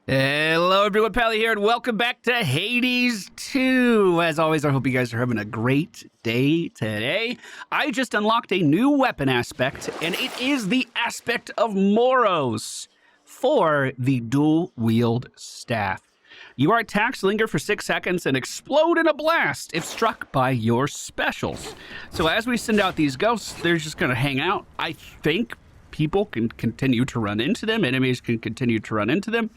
Hello everyone, Pally here, and welcome back to Hades 2. As always, I hope you guys are having a great day today. I just unlocked a new weapon aspect, and it is the aspect of Moros for the dual-wield staff. Your attacks linger for 6 seconds and explode in a blast if struck by your specials. So as we send out these ghosts, they're just going to hang out. I think people can continue to run into them. Enemies can continue to run into them.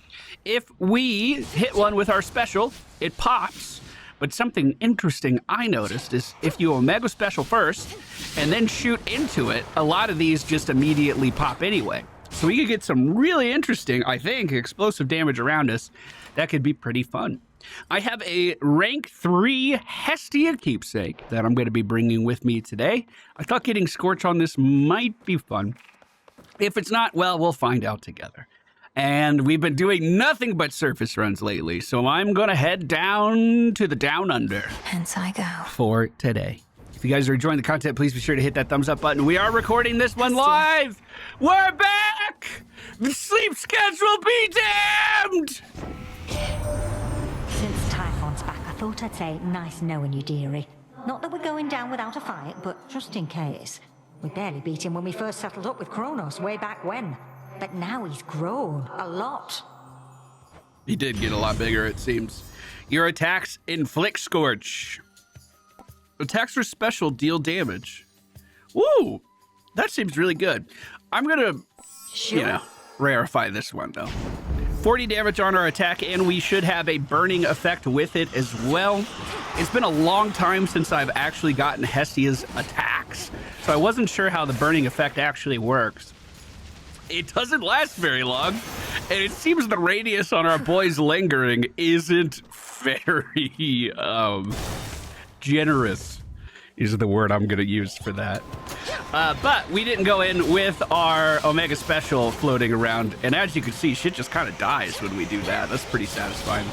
If we hit one with our special, it pops. But something interesting I noticed is if you Omega Special first and then shoot into it, a lot of these just immediately pop anyway. So we could get some really interesting, I think, explosive damage around us. That could be pretty fun. I have a rank 3 Hestia keepsake that I'm going to be bringing with me today. I thought getting Scorch on this might be fun. If it's not, well, we'll find out together. And we've been doing nothing but surface runs lately, so I'm going to head down to the Down Under. Hence I go. For today. If you guys are enjoying the content, please be sure to hit that thumbs up button. We are recording this one live. We're back! The sleep schedule be damned! Since Typhon's back, I thought I'd say nice knowing you, dearie. Not that we're going down without a fight, but just in case. We barely beat him when we first settled up with Kronos way back when. But now he's grown a lot. He did get a lot bigger, it seems. Your attacks inflict Scorch. Attacks for special deal damage. Woo! That seems really good. I'm gonna, rarefy this one though. 40 damage on our attack, and we should have a burning effect with it as well. It's been a long time since I've actually gotten Hestia's attacks, so I wasn't sure how the burning effect actually works. It doesn't last very long, and it seems the radius on our boy's lingering isn't very, generous, is the word I'm going to use for that. But we didn't go in with our Omega Special floating around, and as you can see, shit just kind of dies when we do that. That's pretty satisfying.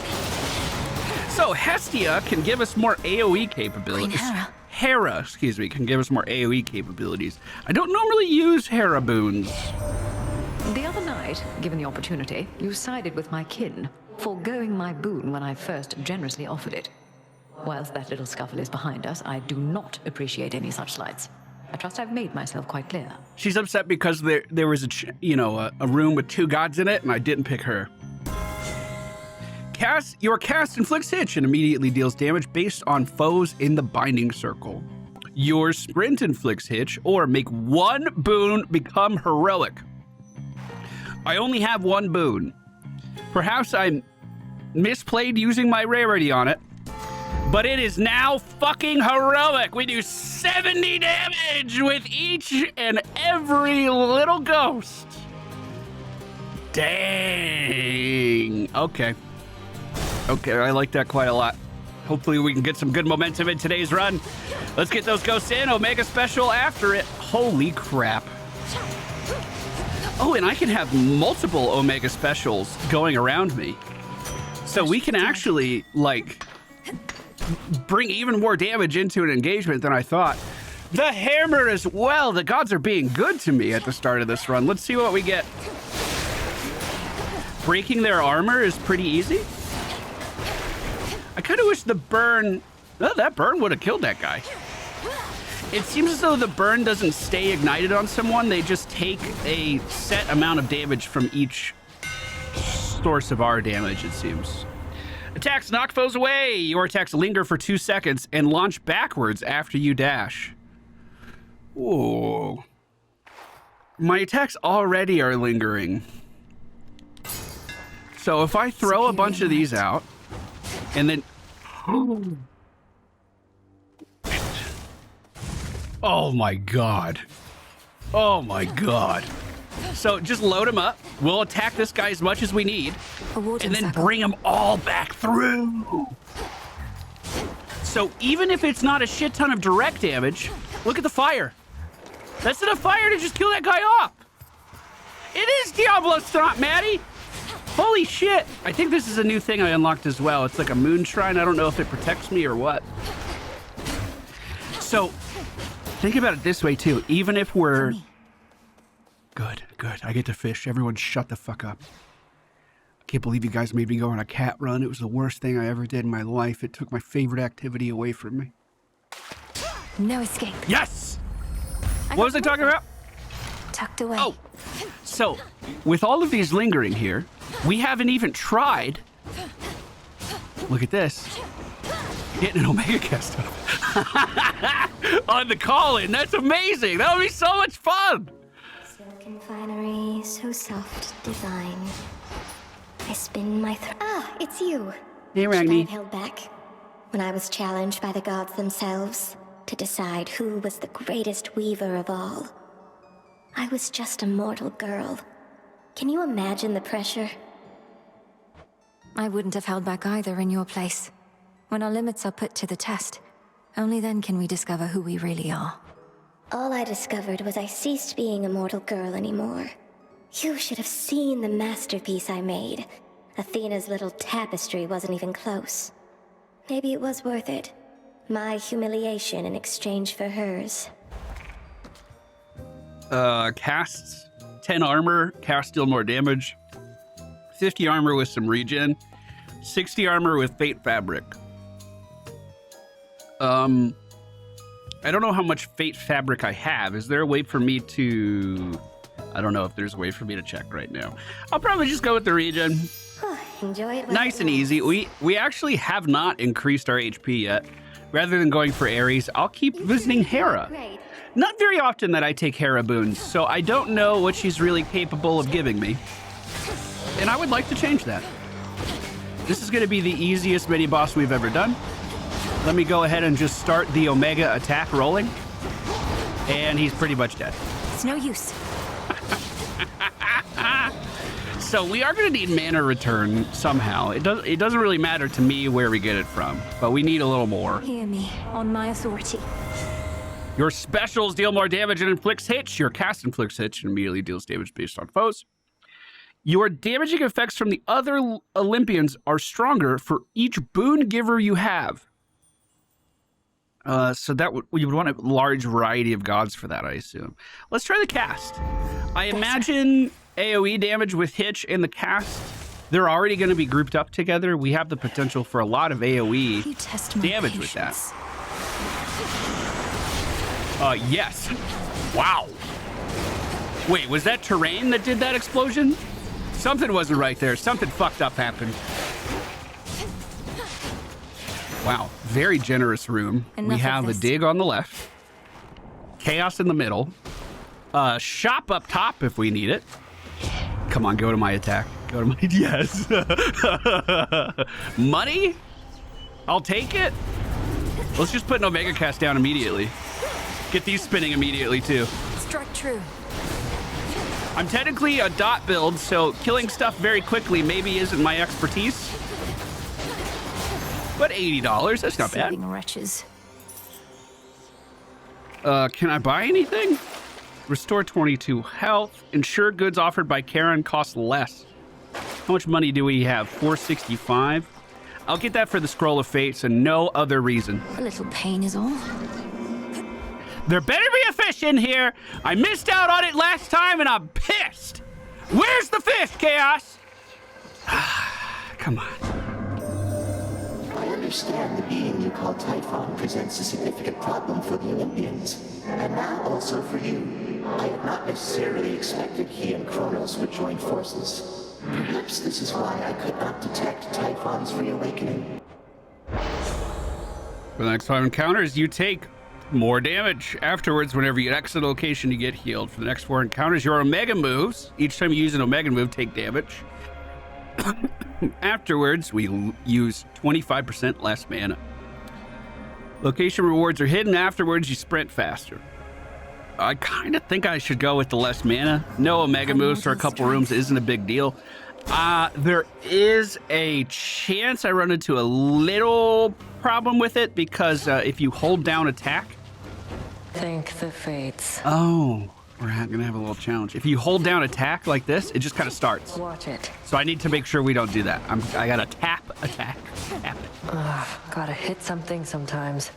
So Hestia can give us more AoE capabilities. Hera, excuse me, can give us more AoE capabilities. I don't normally use Hera boons. The other night, given the opportunity, you sided with my kin, foregoing my boon when I first generously offered it. Whilst that little scuffle is behind us, I do not appreciate any such slights. I trust I've made myself quite clear. She's upset because there was a room with 2 gods in it, and I didn't pick her. Your cast inflicts hitch and immediately deals damage based on foes in the binding circle. Your sprint inflicts hitch, or make 1 boon become heroic. I only have 1 boon. Perhaps I misplayed using my rarity on it, but it is now fucking heroic. We do 70 damage with each and every little ghost. Dang. Okay, I like that quite a lot. Hopefully we can get some good momentum in today's run. Let's get those ghosts in. Omega Special after it. Holy crap. Oh, and I can have multiple Omega Specials going around me. So we can actually, bring even more damage into an engagement than I thought. The hammer as well. The gods are being good to me at the start of this run. Let's see what we get. Breaking their armor is pretty easy. I kind of wish the burn... Oh, that burn would have killed that guy. It seems as though the burn doesn't stay ignited on someone. They just take a set amount of damage from each source of our damage, it seems. Attacks knock foes away. Your attacks linger for 2 seconds and launch backwards after you dash. Ooh. My attacks already are lingering. So if I throw a bunch of these out, and then... Oh my god. Oh my god. So just load him up. We'll attack this guy as much as we need, and then bring them all back through. So even if it's not a shit ton of direct damage, look at the fire. That's enough fire to just kill that guy off. It is Diablo Stomp, Maddie. Holy shit. I think this is a new thing I unlocked as well. It's like a moon shrine. I don't know if it protects me or what. So think about it this way too. Even if we're... Good. I get to fish. Everyone shut the fuck up. Can't believe you guys made me go on a cat run. It was the worst thing I ever did in my life. It took my favorite activity away from me. No escape. Yes! What was I talking about? Tucked away. Oh, so with all of these lingering here, we haven't even tried. Look at this. Getting an Omega cast up on the call-in. That's amazing. That would be so much fun. Silken finery, so soft, divine. I spin my it's you. Hey, Should Ragni. I have held back when I was challenged by the gods themselves to decide who was the greatest weaver of all. I was just a mortal girl. Can you imagine the pressure? I wouldn't have held back either in your place. When our limits are put to the test, only then can we discover who we really are. All I discovered was I ceased being a mortal girl anymore. You should have seen the masterpiece I made. Athena's little tapestry wasn't even close. Maybe it was worth it. My humiliation in exchange for hers. Casts 10 armor, cast deal more damage. 50 armor with some regen. 60 armor with fate fabric. I don't know how much fate fabric I have. Is there a way for me to... I don't know if there's a way for me to check right now. I'll probably just go with the regen. Enjoy it. Nice and easy. We actually have not increased our HP yet. Rather than going for Ares, I'll keep visiting Hera. Great. Not very often that I take Hera boons, so I don't know what she's really capable of giving me. And I would like to change that. This is going to be the easiest mini-boss we've ever done. Let me go ahead and just start the Omega attack rolling. And he's pretty much dead. It's no use. So we are going to need mana return somehow. It doesn't really matter to me where we get it from, but we need a little more. Hear me, on my authority. Your specials deal more damage and inflicts hits. Your cast inflicts hits and immediately deals damage based on foes. Your damaging effects from the other Olympians are stronger for each boon giver you have. So that you would want a large variety of gods for that, I assume. Let's try the cast. I imagine AoE damage with Hitch and the cast, they're already going to be grouped up together. We have the potential for a lot of AoE You test my damage with that. patience. Yes. Wow. Wait, was that terrain that did that explosion? Something wasn't right there. Something fucked up happened. Wow, very generous room. Enough We of have a this. dig on the left, chaos in the middle, shop up top if we need it. Come on, go to my attack. Go to my, yes. Money? I'll take it. Let's just put an Omega cast down immediately. Get these spinning immediately too. Strike true. I'm technically a dot build, so killing stuff very quickly maybe isn't my expertise. But $80, that's not bad. Saving wretches. Can I buy anything? Restore 22 health. Ensure goods offered by Karen cost less. How much money do we have? 465. I'll get that for the Scroll of Fates and no other reason. A little pain is all. There better be a fish in here. I missed out on it last time and I'm pissed. Where's the fish, Chaos? Come on. I understand the being you call Typhon presents a significant problem for the Olympians, and now also for you. I had not necessarily expected he and Kronos would join forces. Perhaps this is why I could not detect Typhon's reawakening. For the next 5 encounters, you take more damage. Afterwards, whenever you exit a location, you get healed. For the next 4 encounters, your Omega moves. Each time you use an Omega move, take damage. Afterwards, we use 25% less mana. Location rewards are hidden. Afterwards, you sprint faster. I kind of think I should go with the less mana. No Omega moves for a couple rooms isn't a big deal. There is a chance I run into a little problem with it because if you hold down attack... Thank the fates. Oh, we're going to have a little challenge. If you hold down attack like this, it just kind of starts. Watch it. So I need to make sure we don't do that. I got to tap attack. Tap it. Gotta hit something sometimes.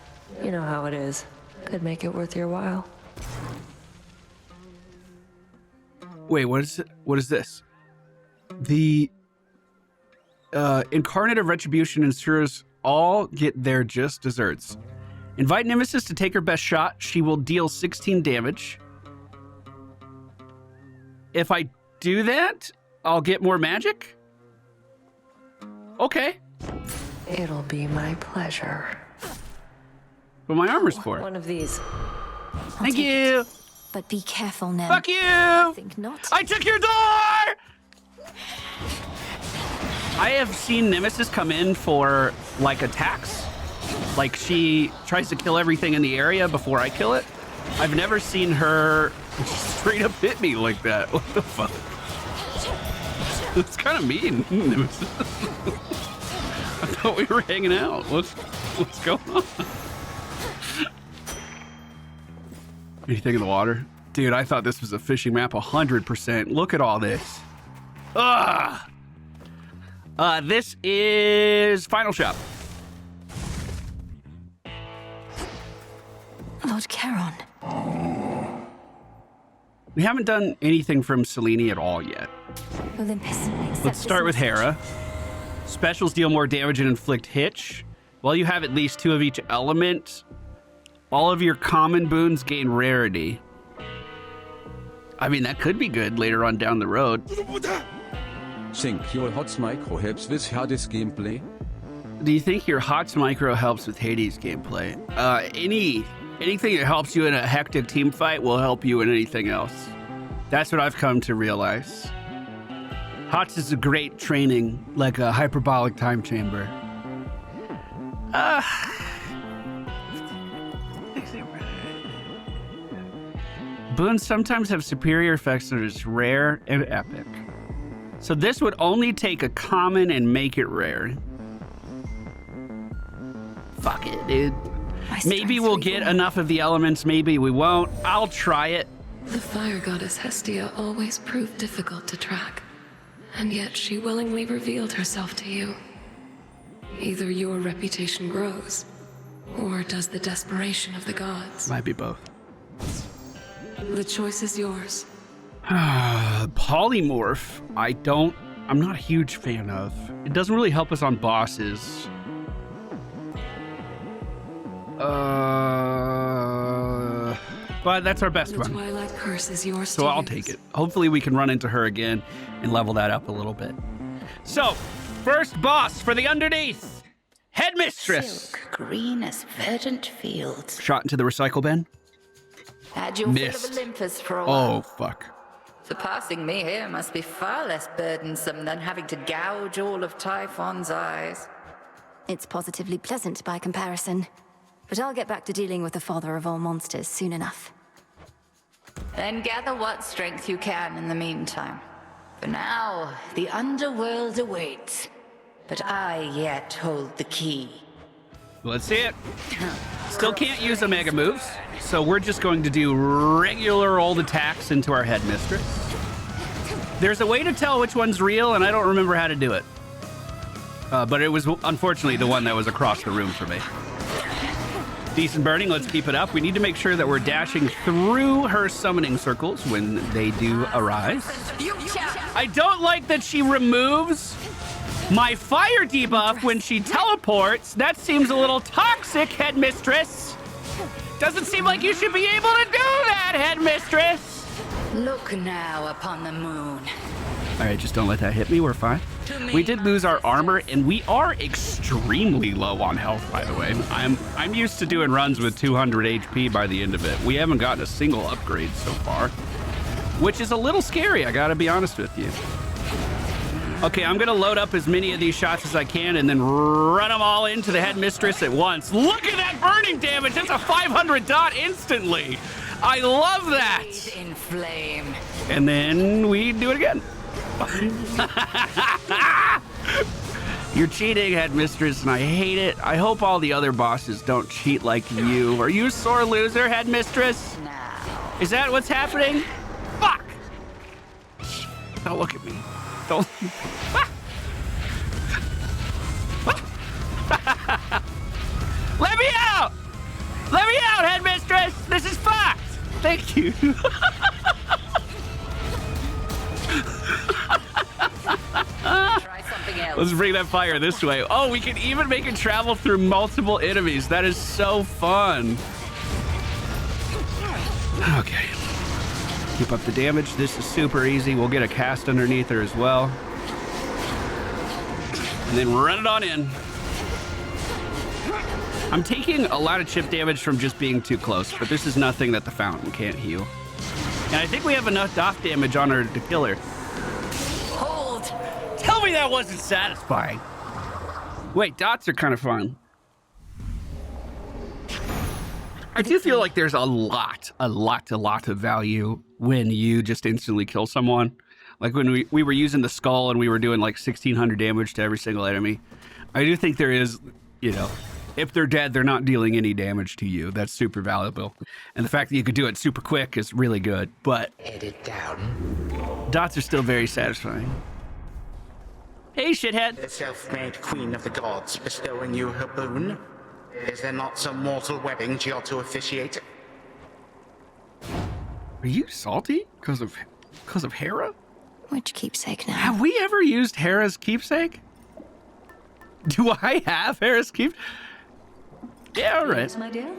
You know how it is. Could make it worth your while. Wait, what is it? What is this? The Incarnate of Retribution and Sirens all get their just desserts. Invite Nemesis to take her best shot. She will deal 16 damage. If I do that, I'll get more magic? Okay. It'll be my pleasure. But my armor's for it. One of these. Thank you. But be careful, Nem. Fuck you. I think not. I took your door. I have seen Nemesis come in for like attacks. Like she tries to kill everything in the area before I kill it. I've never seen her straight up hit me like that. What the fuck? It's kind of mean, Nemesis. I thought we were hanging out. What's going on? Anything in the water? Dude, I thought this was a fishing map 100%. Look at all this. Ah! This is Final Shop. Lord Charon. We haven't done anything from Selene at all yet. Olympus. Let's start with Hera. Specials deal more damage and inflict hitch. While you have at least 2 of each element, all of your common boons gain rarity. I mean, that could be good later on down the road. Think your HOTS micro helps with Hades gameplay? Do you think your HOTS micro helps with Hades gameplay? Anything that helps you in a hectic team fight will help you in anything else. That's what I've come to realize. HOTS is a great training, like a hyperbolic time chamber. Boons sometimes have superior effects that is rare and epic. So this would only take a common and make it rare. Fuck it, dude. Maybe we'll get enough of the elements, maybe we won't. I'll try it. The fire goddess Hestia always proved difficult to track, and yet she willingly revealed herself to you. Either your reputation grows, or does the desperation of the gods. Might be both. The choice is yours. Polymorph, I'm not a huge fan of. It doesn't really help us on bosses. But that's our best The one. Twilight Curse is yours So to I'll use. take it. Hopefully we can run into her again and level that up a little bit. So, first boss for the underneath. Headmistress. Silk, green as verdant fields. Shot into the recycle bin. Had your Missed. fill of Olympus for a while. Oh, fuck. Surpassing me here must be far less burdensome than having to gouge all of Typhon's eyes. It's positively pleasant by comparison. But I'll get back to dealing with the father of all monsters soon enough. Then gather what strength you can in the meantime. For now, the underworld awaits. But I yet hold the key. Let's see it. Still can't use Omega moves, so we're just going to do regular old attacks into our headmistress. There's a way to tell which one's real, and I don't remember how to do it. But it was, unfortunately, the one that was across the room for me. Decent burning, let's keep it up. We need to make sure that we're dashing through her summoning circles when they do arise. I don't like that she removes my fire debuff when she teleports. That seems a little toxic, headmistress. Doesn't seem like you should be able to do that, headmistress. Look now upon the moon. All right, just don't let that hit me. We're fine. We did lose our armor, and we are extremely low on health, by the way. I'm used to doing runs with 200 HP by the end of it. We haven't gotten a single upgrade so far, which is a little scary, I gotta be honest with you. Okay, I'm gonna load up as many of these shots as I can and then run them all into the headmistress at once. Look at that burning damage! That's a 500 dot instantly! I love that! In flame. And then we do it again. You're cheating, headmistress, and I hate it. I hope all the other bosses don't cheat like you. Are you a sore loser, headmistress? Now. Is that what's happening? Fuck! Don't look at me. Don't. Let me out! Let me out, headmistress! This is fucked! Thank you. Try something else. Let's bring that fire this way. Oh, we can even make it travel through multiple enemies. That is so fun. Okay. Keep up the damage. This is super easy. We'll get a cast underneath her as well. And then run it on in. I'm taking a lot of chip damage from just being too close, but this is nothing that the fountain can't heal. And I think we have enough dot damage on her to kill her. Hold! Tell me that wasn't satisfying. Wait, dots are kind of fun. I do feel like there's a lot of value when you just instantly kill someone. Like when we were using the skull and we were doing like 1,600 damage to every single enemy. I do think there is, you know, if they're dead, they're not dealing any damage to you. That's super valuable. And the fact that you could do it super quick is really good, but edit down. Dots are still very satisfying. Hey, shithead. The self-made queen of the gods bestowing you her boon. Is there not some mortal wedding she ought to officiate? Are you salty because of Hera? Which keepsake now? Have we ever used Hera's keepsake? Do I have Hera's keepsake? Yeah, all right. Yes, my dear.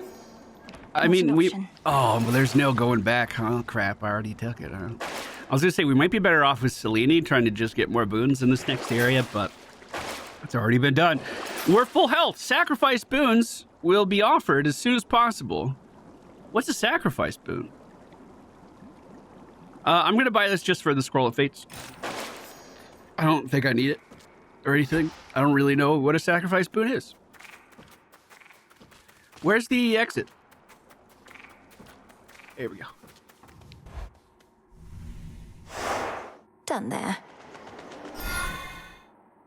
I mean, well, there's no going back. Oh, crap. I already took it. Huh? I was going to say, we might be better off with Selene trying to just get more boons in this next area, but it's already been done. We're full health. Sacrifice boons will be offered as soon as possible. What's a sacrifice boon? I'm going to buy this just for the Scroll of Fates. I don't think I need it or anything. I don't really know what a sacrifice boon is. Where's the exit? Here we go. Done there.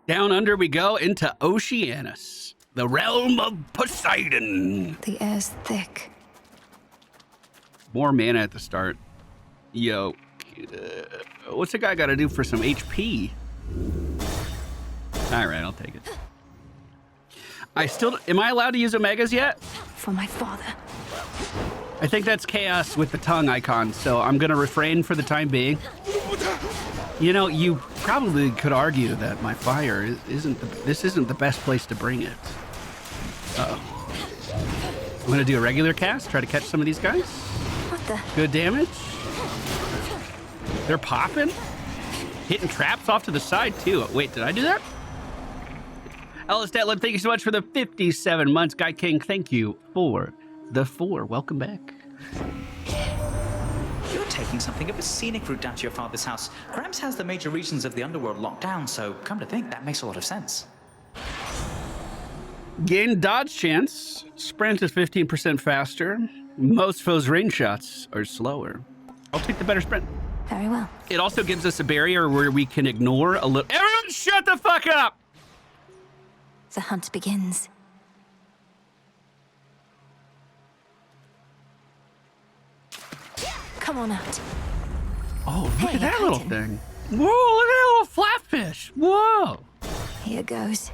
Down under we go into Oceanus, the realm of Poseidon. The air's thick. More mana at the start. Yo, what's a guy got to do for some HP? All right, I'll take it. Am I allowed to use Omegas yet? For my father. I think that's chaos with the tongue icon, so I'm going to refrain for the time being. You know, you probably could argue that my fire this isn't the best place to bring it. Uh-oh. I'm going to do a regular cast, try to catch some of these guys. What the? Good damage. They're popping. Hitting traps off to the side, too. Wait, did I do that? Ellis Detlin, thank you so much for the 57 months. Guy King, thank you for the 4. Welcome back. You're taking something of a scenic route down to your father's house. Gramps has the major regions of the Underworld locked down, so come to think, that makes a lot of sense. Gain dodge chance. Sprint is 15% faster. Most foes' range shots are slower. I'll take the better sprint. Very well. It also gives us a barrier where we can ignore a little. Everyone shut the fuck up! The hunt begins. Come on out. Oh, look at that little thing. Whoa, look at that little flatfish. Whoa. Here goes.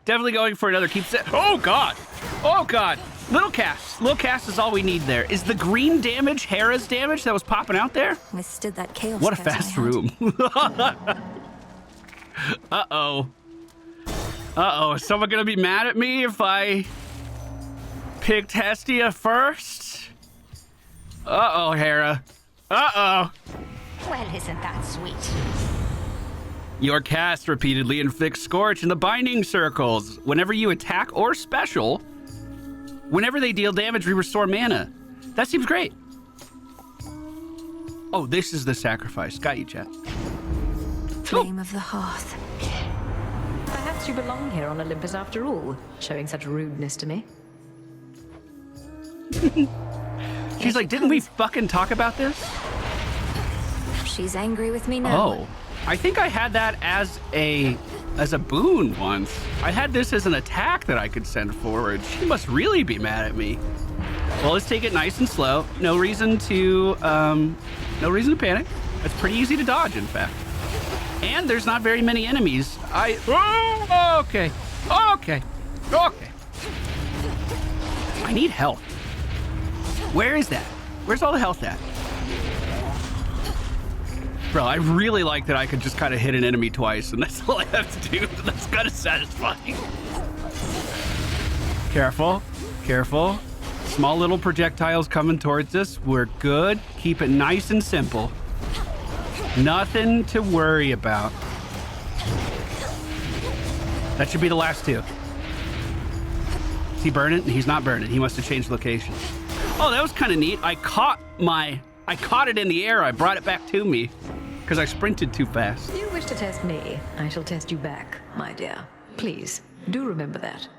Definitely going for another keepsake. Oh, God. Oh, God. Little cast. Little cast is all we need there. Is the green damage Hera's damage that was popping out there? Withstood that chaos. What a fast room. Uh-oh. Uh-oh. Is someone going to be mad at me if I picked Hestia first? Uh-oh, Hera. Uh-oh. Well, isn't that sweet? Your cast repeatedly inflicts Scorch in the binding circles. Whenever you attack or special, whenever they deal damage, we restore mana. That seems great. Oh, this is the sacrifice. Got you, chat. Flame of the hearth. Perhaps you belong here on Olympus after all, showing such rudeness to me. She's like, didn't we fucking talk about this? She's angry with me now. Oh, I think I had that as a boon once. I had this as an attack that I could send forward. She must really be mad at me. Well, let's take it nice and slow. No reason to panic. It's pretty easy to dodge, in fact. And there's not very many enemies. Okay. I need health. Where is that? Where's all the health at? Bro, I really like that I could just kind of hit an enemy twice, and that's all I have to do. That's kind of satisfying. Careful. Careful. Small little projectiles coming towards us. We're good. Keep it nice and simple. Nothing to worry about. That should be the last two. Is he burning? He's not burning. He must have changed location. Oh, that was kind of neat. I caught it in the air. I brought it back to me because I sprinted too fast. You wish to test me. I shall test you back, my dear. Please, do remember that.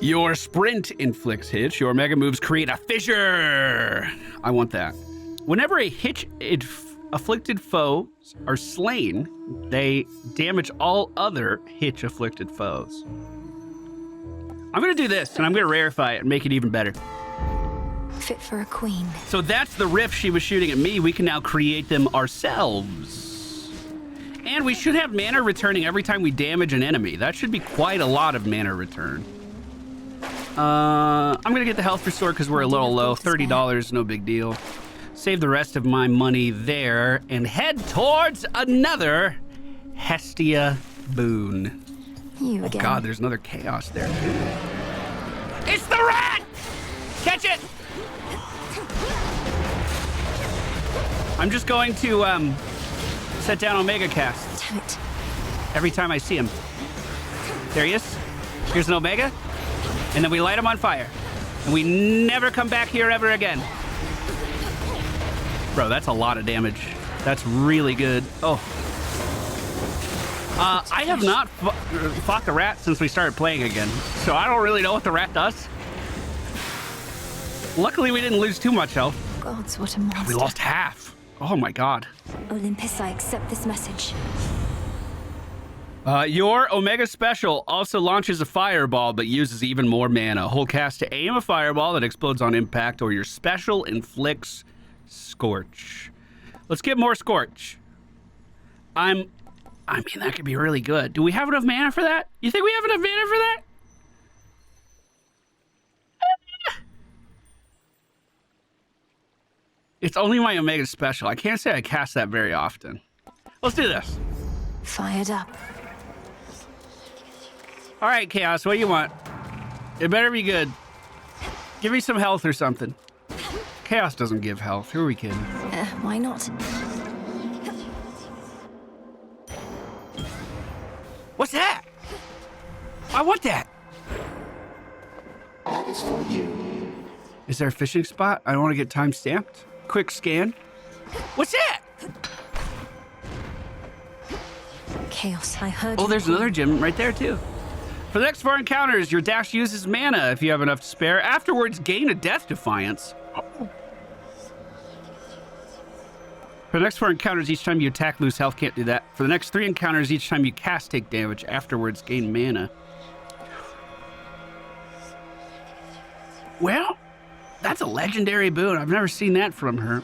Your sprint inflicts hits. Your mega moves create a fissure. I want that. Whenever a hitch-afflicted foes are slain, they damage all other hitch-afflicted foes. I'm going to do this, and I'm going to rarefy it and make it even better. Fit for a queen. So that's the rift she was shooting at me. We can now create them ourselves. And we should have mana returning every time we damage an enemy. That should be quite a lot of mana return. I'm going to get the health restore because we're a little low. $30, no big deal. Save the rest of my money there and head towards another Hestia boon. You again. Oh God, there's another chaos there too. It's the rat! Catch it! I'm just going to set down Omega Cast. Damn it. Every time I see him. There he is. Here's an Omega. And then we light him on fire. And we never come back here ever again. Bro, that's a lot of damage. That's really good. Oh. I have not fought the rat since we started playing again. So I don't really know what the rat does. Luckily, we didn't lose too much health. Gods, what a monster. We lost half. Oh my God. Olympus, I accept this message. Your Omega Special also launches a fireball, but uses even more mana. Hold cast to aim a fireball that explodes on impact, or your special inflicts Scorch. Let's get more Scorch. I mean, that could be really good. Do we have enough mana for that? You think we have enough mana for that? It's only my Omega Special. I can't say I cast that very often. Let's do this. Fired up. All right, Chaos, what do you want? It better be good. Give me some health or something. Chaos doesn't give health. Who are we kidding? Why not? What's that? I want that. That is for you. Is there a fishing spot? I don't want to get time stamped. Quick scan. What's that? Chaos, I heard. Oh, there's another gem right there, too. For the next 4 encounters, your dash uses mana if you have enough to spare. Afterwards, gain a Death Defiance. Oh. For the next 4 encounters, each time you attack, lose health. Can't do that. For the next 3 encounters, each time you cast, take damage. Afterwards, gain mana. Well, that's a legendary boon. I've never seen that from her.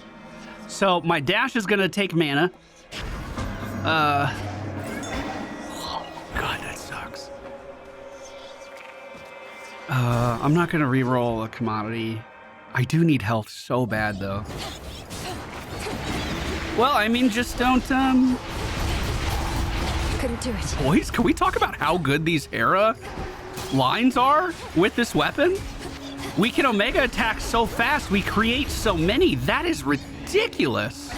So my dash is going to take mana. Oh, God, that sucks. I'm not going to reroll a commodity. I do need health so bad, though. Well, I mean, just don't, Couldn't do it. Boys, can we talk about how good these Hera lines are with this weapon? We can Omega attack so fast, we create so many. That is ridiculous.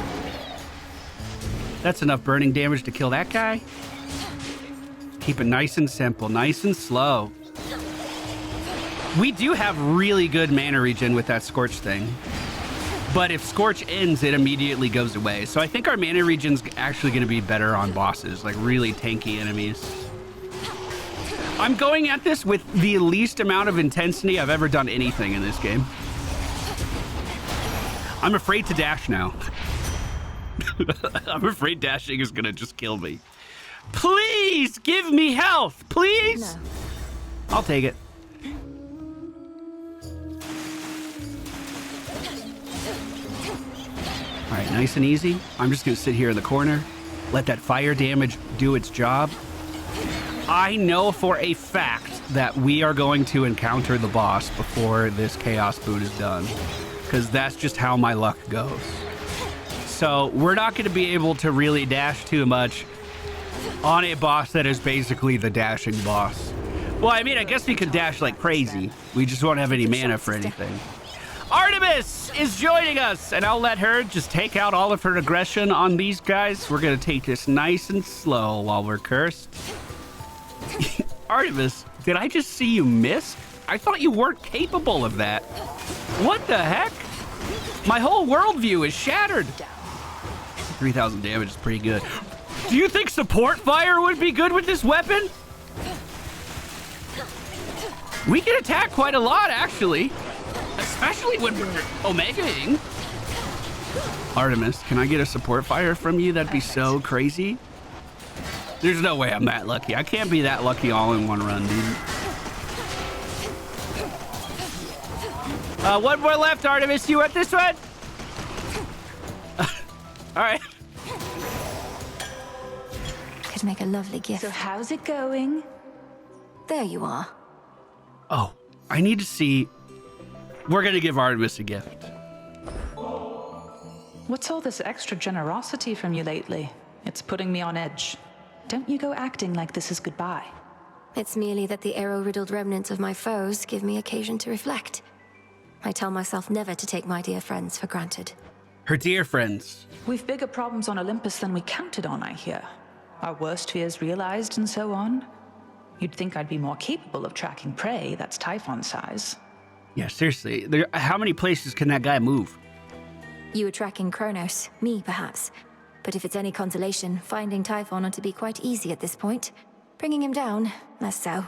That's enough burning damage to kill that guy. Keep it nice and simple, nice and slow. We do have really good mana regen with that Scorch thing. But if Scorch ends, it immediately goes away. So I think our mana regen's actually going to be better on bosses, like really tanky enemies. I'm going at this with the least amount of intensity I've ever done anything in this game. I'm afraid to dash now. I'm afraid dashing is going to just kill me. Please give me health, please. No. I'll take it. All right, nice and easy. I'm just going to sit here in the corner, let that fire damage do its job. I know for a fact that we are going to encounter the boss before this Chaos Boon is done, because that's just how my luck goes. So we're not going to be able to really dash too much on a boss that is basically the dashing boss. Well, I mean, I guess we could dash like crazy. We just won't have any mana for anything. Artemis is joining us, and I'll let her just take out all of her aggression on these guys. We're going to take this nice and slow while we're cursed. Artemis, did I just see you miss? I thought you weren't capable of that. What the heck? My whole worldview is shattered. 3,000 damage is pretty good. Do you think support fire would be good with this weapon? We can attack quite a lot, actually. Especially when we're omegaing. Artemis, can I get a support fire from you? That'd be so crazy. There's no way I'm that lucky. I can't be that lucky all in one run, dude. One more left, Artemis. You want this one? All right. Could make a lovely gift. So how's it going? There you are. Oh, I need to see. We're going to give Artemis a gift. What's all this extra generosity from you lately? It's putting me on edge. Don't you go acting like this is goodbye. It's merely that the arrow-riddled remnants of my foes give me occasion to reflect. I tell myself never to take my dear friends for granted. Her dear friends. We've bigger problems on Olympus than we counted on, I hear. Our worst fears realized and so on. You'd think I'd be more capable of tracking prey that's Typhon size. Yeah, seriously. How many places can that guy move? You were tracking Kronos, me perhaps. But if it's any consolation, finding Typhon ought to be quite easy at this point. Bringing him down, less so.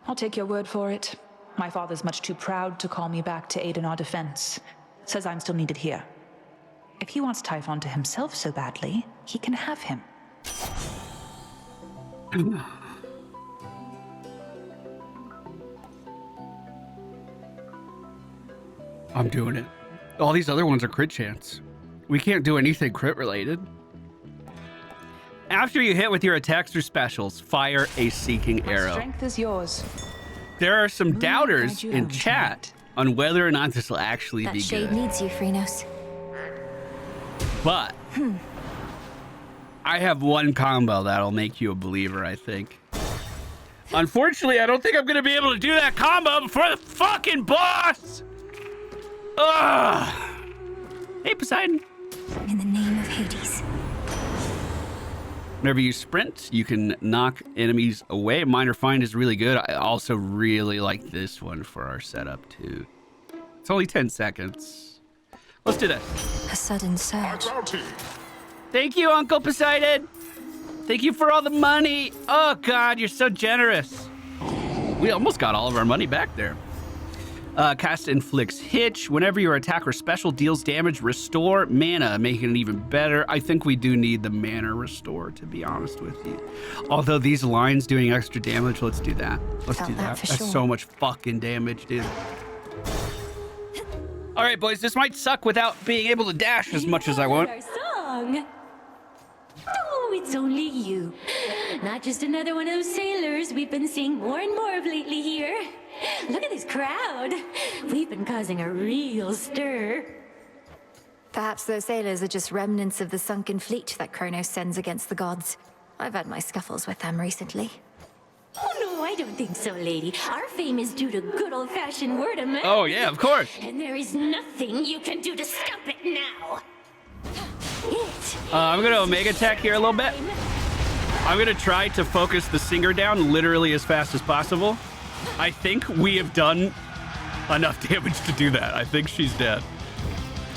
I'll take your word for it. My father's much too proud to call me back to aid in our defense. Says I'm still needed here. If he wants Typhon to himself so badly, he can have him. I'm doing it. All these other ones are crit chance. We can't do anything crit related. After you hit with your attacks or specials, fire a seeking arrow. Strength is yours. There are some doubters in chat on whether or not this will actually be that shade good. needs you, Kronos. But I have one combo that'll make you a believer, I think. Unfortunately, I don't think I'm gonna be able to do that combo before the fucking boss. Ugh. Hey, Poseidon. In the name of Hades. Whenever you sprint, you can knock enemies away. Minor Find is really good. I also really like this one for our setup, too. It's only 10 seconds. Let's do this. A sudden surge. Thank you, Uncle Poseidon. Thank you for all the money. Oh, God, you're so generous. We almost got all of our money back there. Cast inflicts hitch. Whenever your attack or special deals damage, restore mana, making it even better. I think we do need the mana restore, to be honest with you. Although these lines doing extra damage, let's do that. Let's do that. That's so much fucking damage, dude. All right, boys, this might suck without being able to dash as much as I want. Our song. Oh, it's only you. Not just another one of those sailors we've been seeing more and more of lately here. Look at this crowd. We've been causing a real stir. Perhaps those sailors are just remnants of the sunken fleet that Kronos sends against the gods. I've had my scuffles with them recently. Oh, no, I don't think so, lady. Our fame is due to good old-fashioned word of mouth. Oh, yeah, of course. And there is nothing you can do to stop it now. I'm going to Omega attack here a little bit. I'm going to try to focus the singer down literally as fast as possible. I think we have done enough damage to do that. I think she's dead.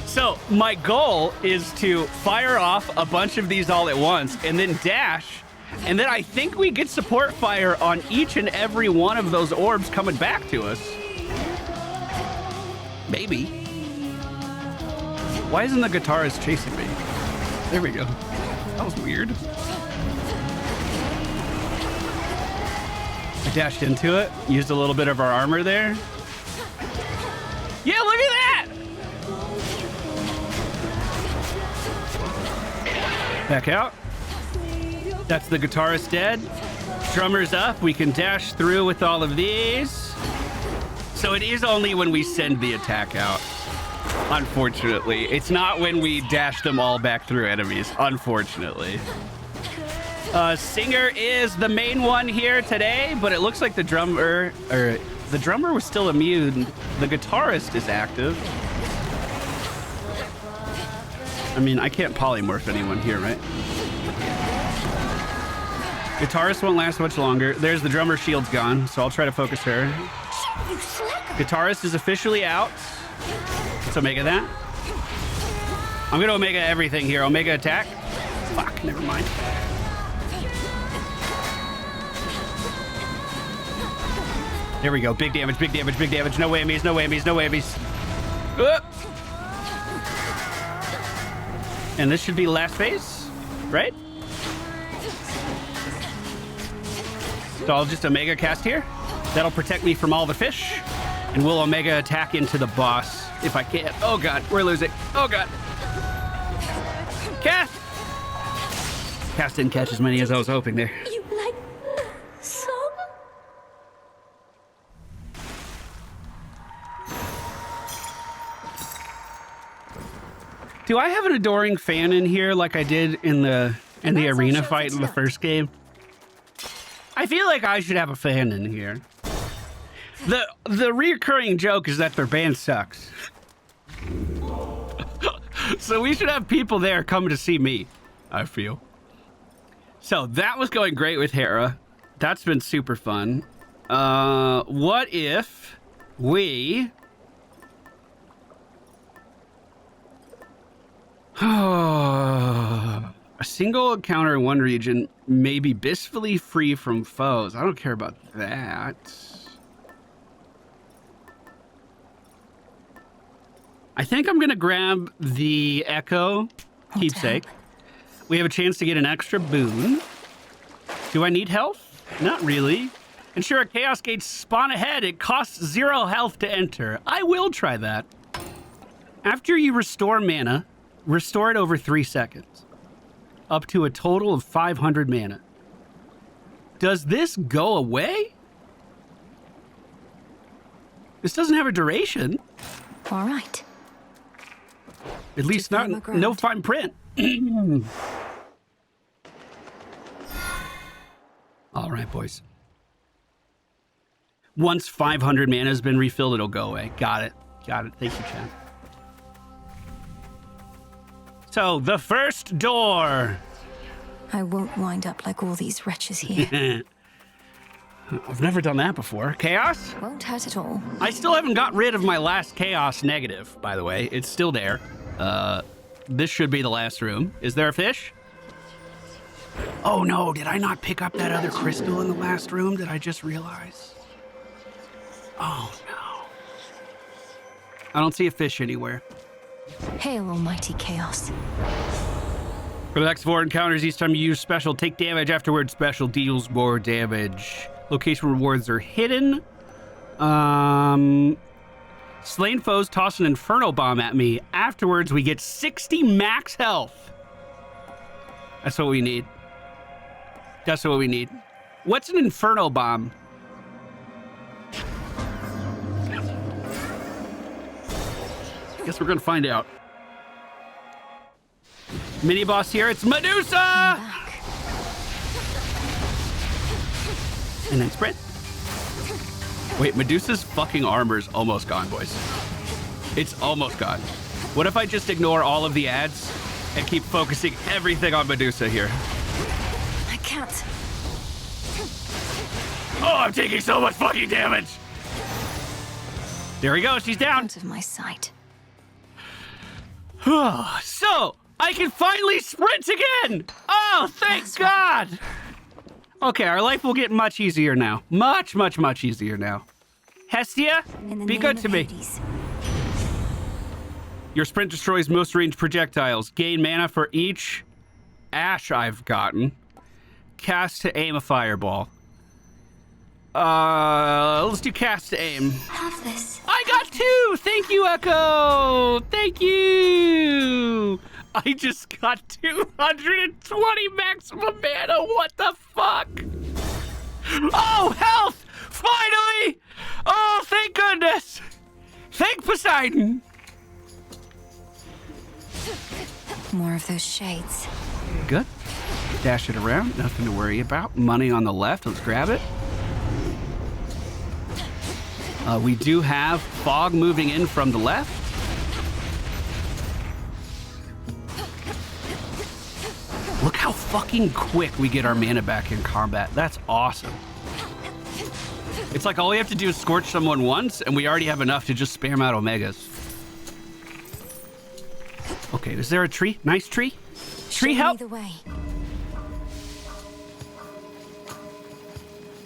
So my goal is to fire off a bunch of these all at once and then dash. And then I think we get support fire on each and every one of those orbs coming back to us. Maybe. Why isn't the guitarist chasing me? There we go. That was weird. I dashed into it, used a little bit of our armor there. Yeah, look at that! Back out. That's the guitarist dead. Drummer's up. We can dash through with all of these. So it is only when we send the attack out. Unfortunately. It's not when we dash them all back through enemies, unfortunately. Singer is the main one here today, but it looks like the drummer was still immune. The guitarist is active. I mean, I can't polymorph anyone here, right? Guitarist won't last much longer. There's the drummer, shield's gone, so I'll try to focus her. Guitarist is officially out. Let's Omega that. I'm gonna Omega everything here. Omega attack. Fuck, never mind. There we go. Big damage, big damage, big damage. No whammies, no whammies, no whammies. And this should be last phase, right? So I'll just Omega cast here. That'll protect me from all the fish. And we'll Omega attack into the boss if I can. Oh god, we're losing. Oh god. Cast! Cast didn't catch as many as I was hoping there. You like some? Do I have an adoring fan in here like I did in the arena fight in the first game? I feel like I should have a fan in here. The reoccurring joke is that their band sucks. So we should have people there coming to see me, I feel. So that was going great with Hera. That's been super fun. What if we... a single encounter in one region may be blissfully free from foes. I don't care about that. I think I'm gonna grab the Echo keepsake. We have a chance to get an extra boon. Do I need health? Not really. Ensure a chaos gate spawn ahead. It costs 0 health to enter. I will try that. After you restore mana, restore it over 3 seconds. Up to a total of 500 mana. Does this go away? This doesn't have a duration. All right. At least not no fine print. All right, boys. Once 500 mana has been refilled, it'll go away. Got it. Got it. Thank you, Chad. So, the first door. I won't wind up like all these wretches here. I've never done that before. Chaos? Won't hurt at all. I still haven't got rid of my last chaos negative, by the way. It's still there. This should be the last room. Is there a fish? Oh no, did I not pick up that other crystal in the last room? Did I just realize? Oh no. I don't see a fish anywhere. Hail, almighty chaos. For the next 4 encounters, each time you use special, take damage. Afterwards, special deals more damage. Location rewards are hidden. Slain foes toss an inferno bomb at me. Afterwards, we get 60 max health. That's what we need. That's what we need. What's an inferno bomb? Guess we're gonna find out. Mini boss here, it's Medusa! And then sprint. Wait, Medusa's fucking armor is almost gone, boys. It's almost gone. What if I just ignore all of the ads and keep focusing everything on Medusa here? I can't. Oh, I'm taking so much fucking damage! There we go, she's down. Out of my sight. So, I can finally sprint again! Oh, thank God! Okay, our life will get much easier now. Much, much, much easier now. Hestia, be good to me. Your sprint destroys most ranged projectiles. Gain mana for each ash I've gotten. Cast to aim a fireball. Let's do cast to aim. Have this. I got 2! Thank you, Echo! Thank you! I just got 220 maximum mana. What the fuck? Oh, health! Finally! Oh, thank goodness! Thank Poseidon! more of those shades. Good. Dash it around. Nothing to worry about. Money on the left. Let's grab it. We do have fog moving in from the left. Look how fucking quick we get our mana back in combat. That's awesome. It's like all we have to do is scorch someone once, and we already have enough to just spam out Omegas. Okay, is there a tree? Nice tree? Tree help! Either way.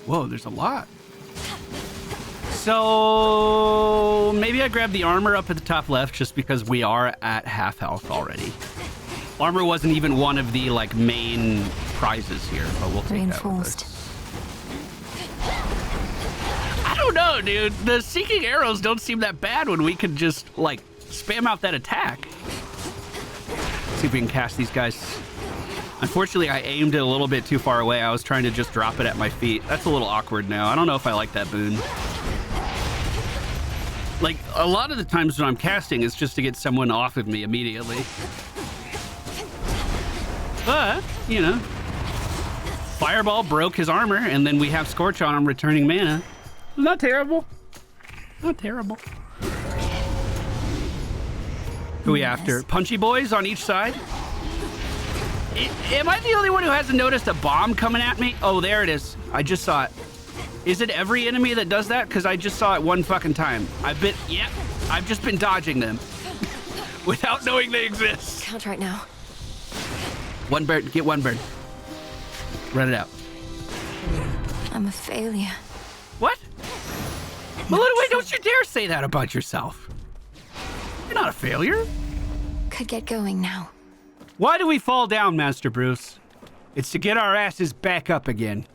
Whoa, there's a lot. So maybe I grab the armor up at the top left just because we are at half health already. Armor wasn't even one of the like main prizes here, but we'll take that with us. I don't know, dude. The seeking arrows don't seem that bad when we could just like spam out that attack. See if we can cast these guys. Unfortunately, I aimed it a little bit too far away. I was trying to just drop it at my feet. That's a little awkward now. I don't know if I like that boon. Like, a lot of the times when I'm casting, it's just to get someone off of me immediately. But, you know, Fireball broke his armor, and then we have Scorch on him returning mana. Not terrible. Not terrible. Who are we after? Punchy boys on each side? Am I the only one who hasn't noticed a bomb coming at me? Oh, there it is. I just saw it. Is it every enemy that does that? Because I just saw it one fucking time. I've just been dodging them without knowing they exist. Count right now. One bird, get one bird. Run it out. I'm a failure. What? Melinoe, don't you dare say that about yourself. You're not a failure. Could get going now. Why do we fall down, Master Bruce? It's to get our asses back up again.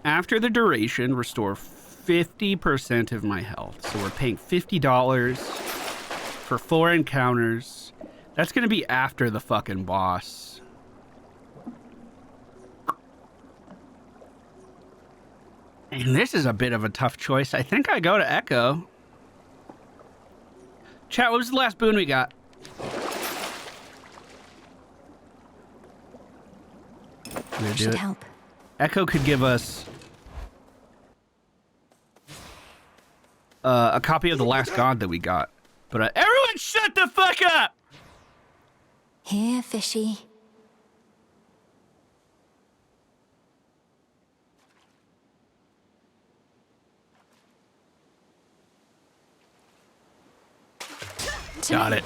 After the duration, restore 50% of my health. So we're paying $50 for 4 encounters. That's gonna be after the fucking boss. And this is a bit of a tough choice. I think I go to Echo. Chat, what was the last boon we got? Should help. Echo could give us a copy of the last god that we got. But everyone shut the fuck up! Here, fishy. Got it.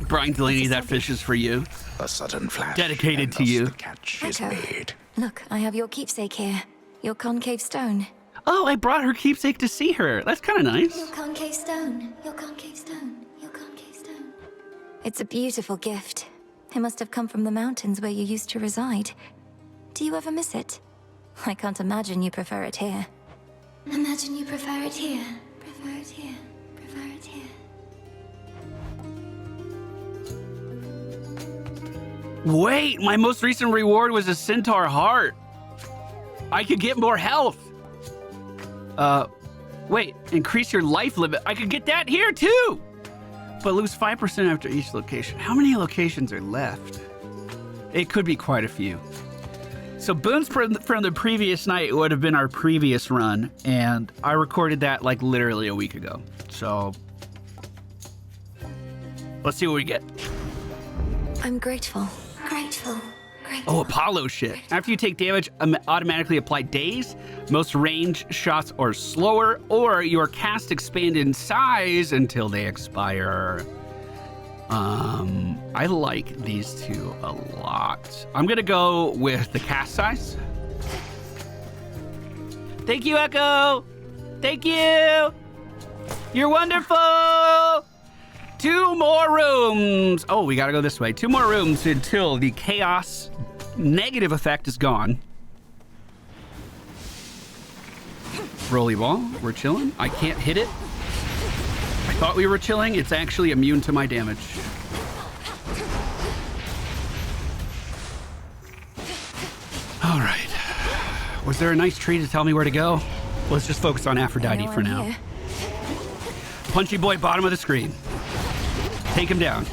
Brian Delaney, that fish is for you. A sudden flash. Dedicated to you. The catch is made. Look, I have your keepsake here. Your concave stone. Oh, I brought her keepsake to see her. That's kind of nice. Your concave stone. Your concave stone. Your concave stone. It's a beautiful gift. It must have come from the mountains where you used to reside. Do you ever miss it? I can't imagine you prefer it here. Imagine you prefer it here. Prefer it here. Prefer it here. Wait, my most recent reward was a centaur heart. I could get more health. Wait, increase your life limit. I could get that here too. But lose 5% after each location. How many locations are left? It could be quite a few. So boons from the previous night would have been our previous run, and I recorded that like literally a week ago. So let's see what we get. I'm grateful. Grateful. Oh, Apollo shit. After you take damage, automatically apply daze. Most range shots are slower, or your cast expand in size until they expire. I like these two a lot. I'm gonna go with the cast size. Thank you, Echo. Thank you. You're wonderful. 2 more rooms. Oh, we gotta go this way. 2 more rooms until the chaos negative effect is gone. Rolly ball, we're chilling. I can't hit it. I thought we were chilling. It's actually immune to my damage. All right. Was there a nice tree to tell me where to go? Let's just focus on Aphrodite for now. Here. Punchy boy, bottom of the screen. Take him down.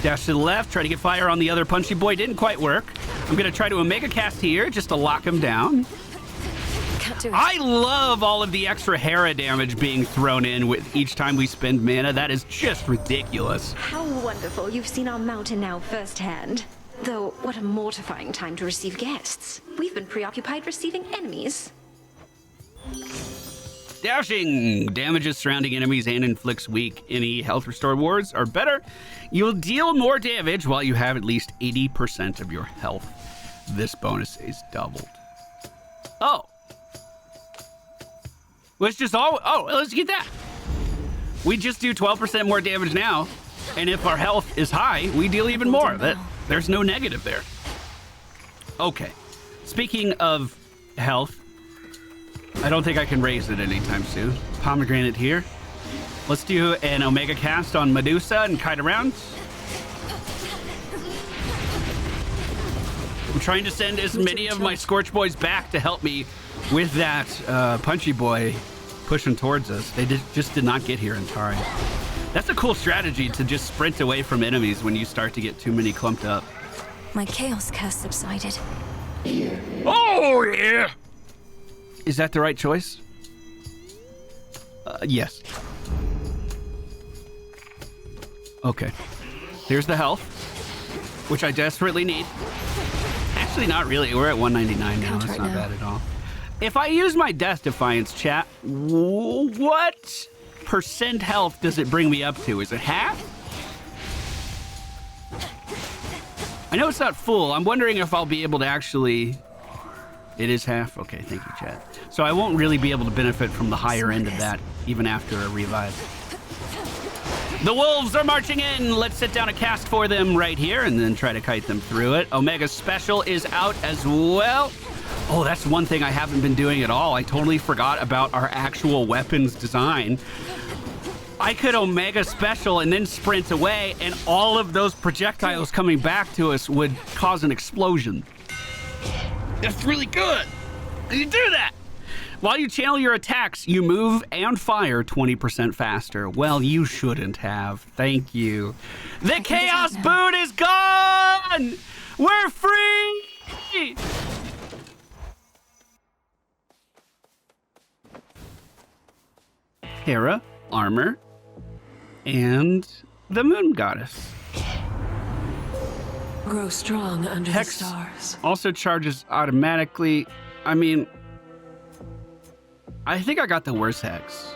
Dash to the left, try to get fire on the other punchy boy. Didn't quite work. I'm going to try to Omega cast here just to lock him down. I love all of the extra Hera damage being thrown in with each time we spend mana. That is just ridiculous. How wonderful you've seen our mountain now firsthand. Though, what a mortifying time to receive guests. We've been preoccupied receiving enemies. Dashing damages surrounding enemies and inflicts weak. Any health restore wards are better. You'll deal more damage while you have at least 80% of your health. This bonus is doubled. Oh. Let's just let's get that. We just do 12% more damage now. And if our health is high, we deal even more. There's no negative there. Okay. Speaking of health, I don't think I can raise it anytime soon. Pomegranate here. Let's do an Omega cast on Medusa and kite around. I'm trying to send as many of my Scorch Boys back to help me with that punchy boy pushing towards us. They just did not get here in time. That's a cool strategy to just sprint away from enemies when you start to get too many clumped up. My chaos curse subsided. Oh, yeah! Is that the right choice? Yes. Okay. Here's the health, which I desperately need. Actually, not really. We're at 199 now. That's not bad at all. If I use my Death Defiance, chat, what percent health does it bring me up to? Is it half? I know it's not full. I'm wondering if I'll be able to actually... It is half? Okay, thank you, chat. So I won't really be able to benefit from the higher end of that, even after a revive. The wolves are marching in. Let's sit down a cast for them right here and then try to kite them through it. Omega Special is out as well. Oh, that's one thing I haven't been doing at all. I totally forgot about our actual weapons design. I could Omega Special and then sprint away, and all of those projectiles coming back to us would cause an explosion. That's really good. You do that. While you channel your attacks, you move and fire 20% faster. Well, you shouldn't have. Thank you. The Chaos Boon is gone! We're free! Hera, armor, and the Moon Goddess. Grow strong under Hex the stars. Also charges automatically. I mean, I think I got the worst Hex.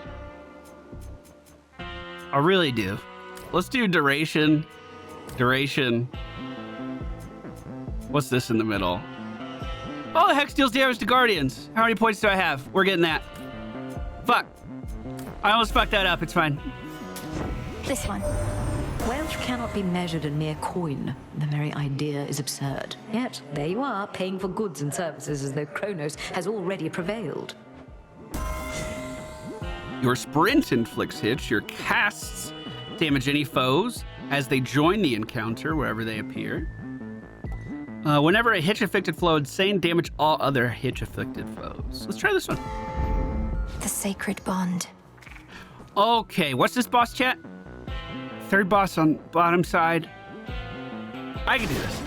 I really do. Let's do duration. Duration. What's this in the middle? Oh, the Hex deals damage to Guardians. How many points do I have? We're getting that. Fuck. I almost fucked that up. It's fine. This one. Wealth cannot be measured in mere coin. The very idea is absurd. Yet, there you are, paying for goods and services as though Kronos has already prevailed. Your sprint inflicts hits. Your casts damage any foes as they join the encounter wherever they appear. Whenever a hitch-affected foe is insane, damage all other hitch-affected foes. Let's try this one. The Sacred Bond. Okay, what's this boss, chat? Third boss on bottom side. I can do this.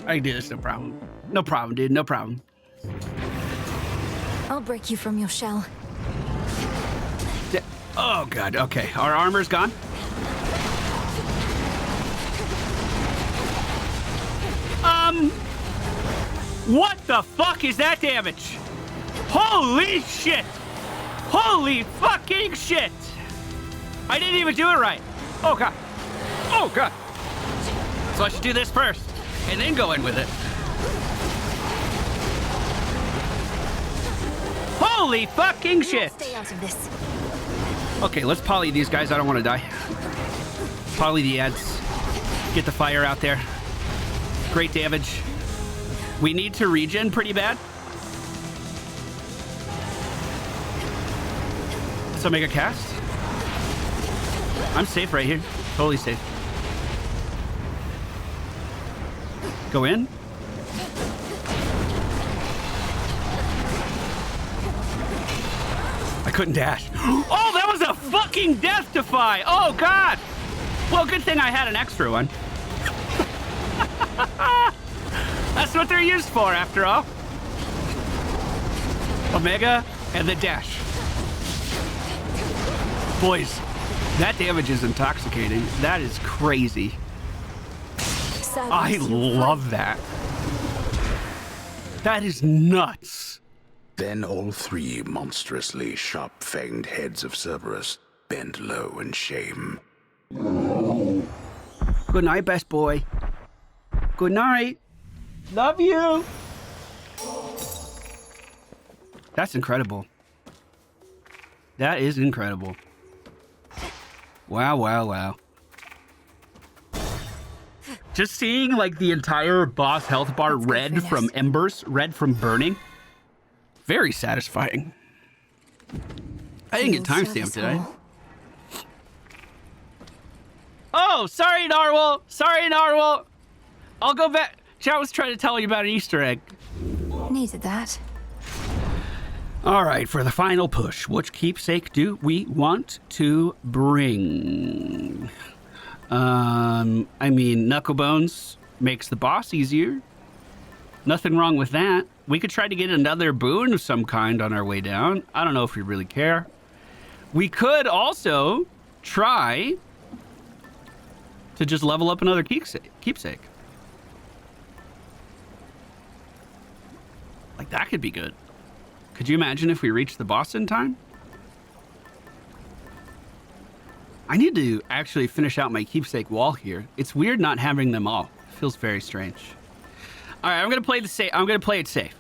I can do this, no problem. No problem, dude, no problem. I'll break you from your shell. Oh, God, okay. Our armor's gone. What the fuck is that damage? Holy shit! Holy fucking shit! I didn't even do it right. Oh, God. Oh, God. So I should do this first and then go in with it. Holy fucking shit! Stay out of this. Okay, let's poly these guys. I don't want to die. Poly the ads. Get the fire out there. Great damage. We need to regen pretty bad. So make a cast. I'm safe right here. Totally safe. Go in. I couldn't dash. Oh, that was a fucking death defy. Oh, God. Well, good thing I had an extra one. That's what they're used for, after all. Omega and the dash. Boys, that damage is intoxicating. That is crazy. I love that. That is nuts. Then all three monstrously sharp-fanged heads of Cerberus bent low in shame. Good night, best boy. Good night. Love you. That's incredible. That is incredible. Wow, wow, wow. Just seeing like the entire boss health bar red from embers, red from burning. Very satisfying. I didn't get timestamped, did I? Oh, sorry, Narwhal. Sorry, Narwhal. I'll go back. Chat was trying to tell you about an Easter egg. Needed that. All right, for the final push, which keepsake do we want to bring? I mean, Knucklebones makes the boss easier. Nothing wrong with that. We could try to get another boon of some kind on our way down. I don't know if we really care. We could also try to just level up another keepsake. Like, that could be good. Could you imagine if we reached the boss in time? I need to actually finish out my keepsake wall here. It's weird not having them all. It feels very strange. All right, I'm gonna play it safe.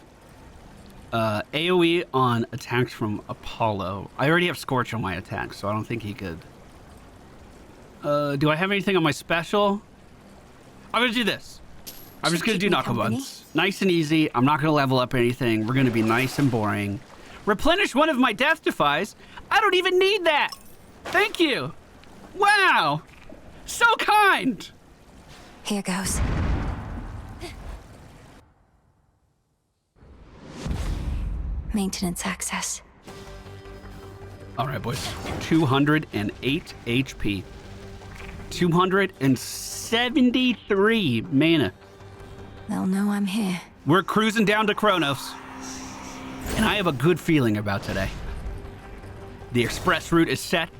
AoE on attacks from Apollo. I already have Scorch on my attack, so I don't think he could. Do I have anything on my special? I'm gonna do this. I'm just gonna do Knucklebuns. Nice and easy. I'm not gonna level up anything. We're gonna be nice and boring. Replenish one of my death defies. I don't even need that. Thank you. Wow. So kind. Here goes. Maintenance access. All right, boys. 208 HP. 273 mana. They'll know I'm here. We're cruising down to Kronos. And I have a good feeling about today. The express route is set.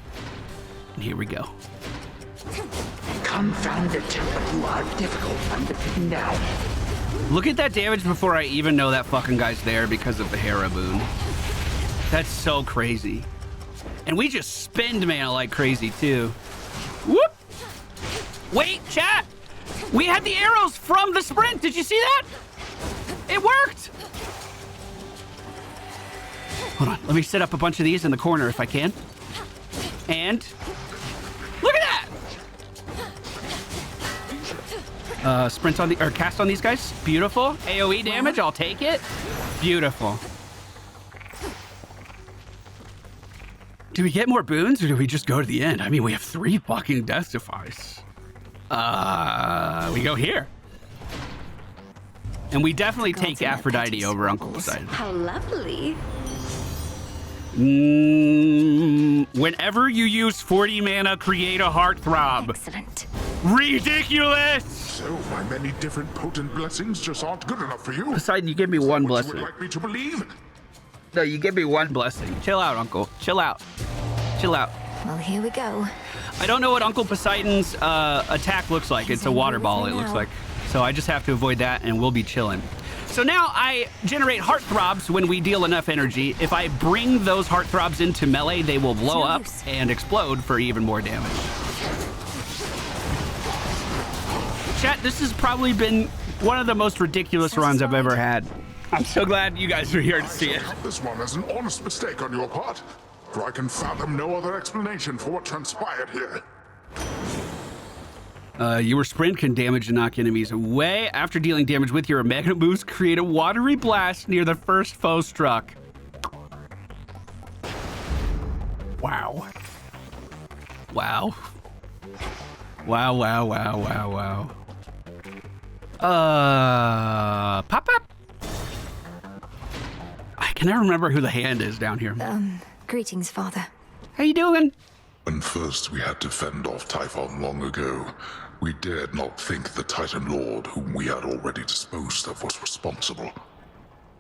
And here we go. Confound it, but you are difficult to pin down. Look at that damage before I even know that fucking guy's there because of the Hera boon. That's so crazy. And we just spend mana like crazy too. Whoop! Wait, chat! We had the arrows from the sprint. Did you see that? It worked. Hold on. Let me set up a bunch of these in the corner if I can. And look at that. Sprint on the, or cast on these guys. Beautiful. AoE damage. I'll take it. Beautiful. Do we get more boons or do we just go to the end? I mean, we have 3 fucking death defies. We go here. And we definitely take Aphrodite over Uncle Poseidon. How lovely. Whenever you use 40 mana, create a heartthrob. Excellent. Ridiculous! So my many different potent blessings just aren't good enough for you. Poseidon, you give me one blessing. You would like me to believe? No, you give me one blessing. Chill out, Uncle. Chill out. Chill out. Well, here we go. I don't know what Uncle Poseidon's attack looks like. It's a water ball, it looks like. So I just have to avoid that and we'll be chilling. So now I generate heartthrobs when we deal enough energy. If I bring those heartthrobs into melee, they will blow up and explode for even more damage. Chat, this has probably been one of the most ridiculous runs I've ever had. I'm so glad you guys are here to see it. This one is an honest mistake on your part, for I can fathom no other explanation for what transpired here. Your sprint can damage and knock enemies away. After dealing damage with your Omega moves, create a watery blast near the first foe struck. Wow. Wow. Wow, wow, wow, wow, wow. Pop up. I can never remember who the hand is down here. Greetings, Father. How you doing? When first we had to fend off Typhon long ago, we dared not think the Titan Lord, whom we had already disposed of, was responsible.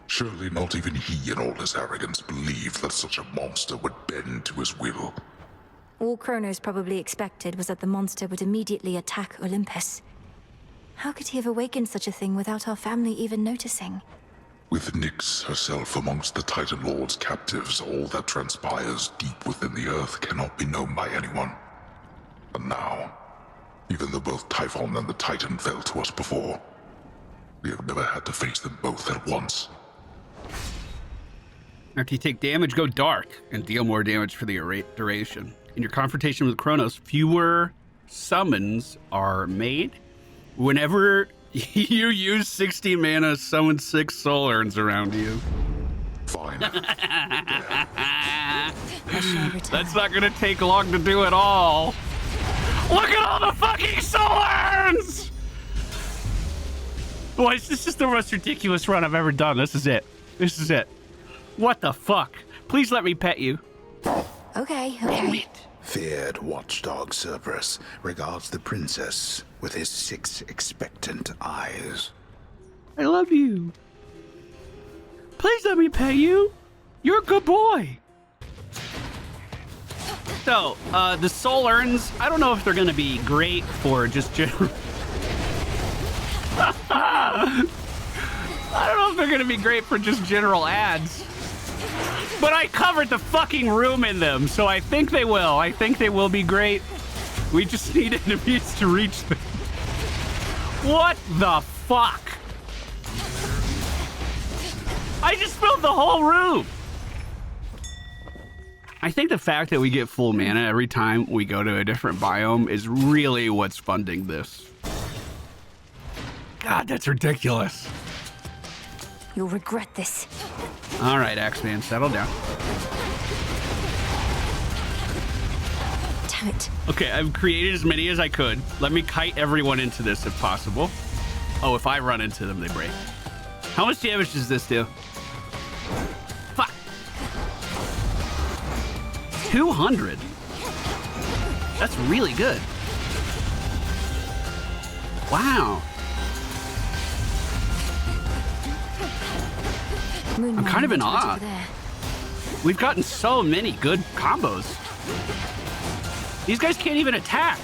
Surely not even he in all his arrogance believed that such a monster would bend to his will. All Kronos probably expected was that the monster would immediately attack Olympus. How could he have awakened such a thing without our family even noticing? With Nyx herself amongst the Titan Lord's captives, all that transpires deep within the earth cannot be known by anyone. And now, even though both Typhon and the Titan fell to us before, we have never had to face them both at once. After you take damage, go dark and deal more damage for the duration. In your confrontation with Kronos, fewer summons are made. Whenever you use 60 mana, summon 6 soul urns around you. Fine. That's not gonna take long to do at all. Look at all the fucking soul urns! Boys, this is the most ridiculous run I've ever done. This is it. This is it. What the fuck? Please let me pet you. Okay, okay. Feared watchdog Cerberus regards the princess with his 6 expectant eyes. I love you. Please let me pet you. You're a good boy. So, the soul urns, I don't know if they're going to be great for just general... I don't know if they're going to be great for just general ads. But I covered the fucking room in them, so I think they will. I think they will be great. We just need enemies to reach them. What the fuck? I just filled the whole room. I think the fact that we get full mana every time we go to a different biome is really what's funding this. God, that's ridiculous. You'll regret this. All right, Axeman, settle down. Damn it. Okay, I've created as many as I could. Let me kite everyone into this if possible. Oh, if I run into them, they break. How much damage does this do? Fuck. 200. That's really good. Wow. I'm kind of in awe. We've gotten so many good combos. These guys can't even attack.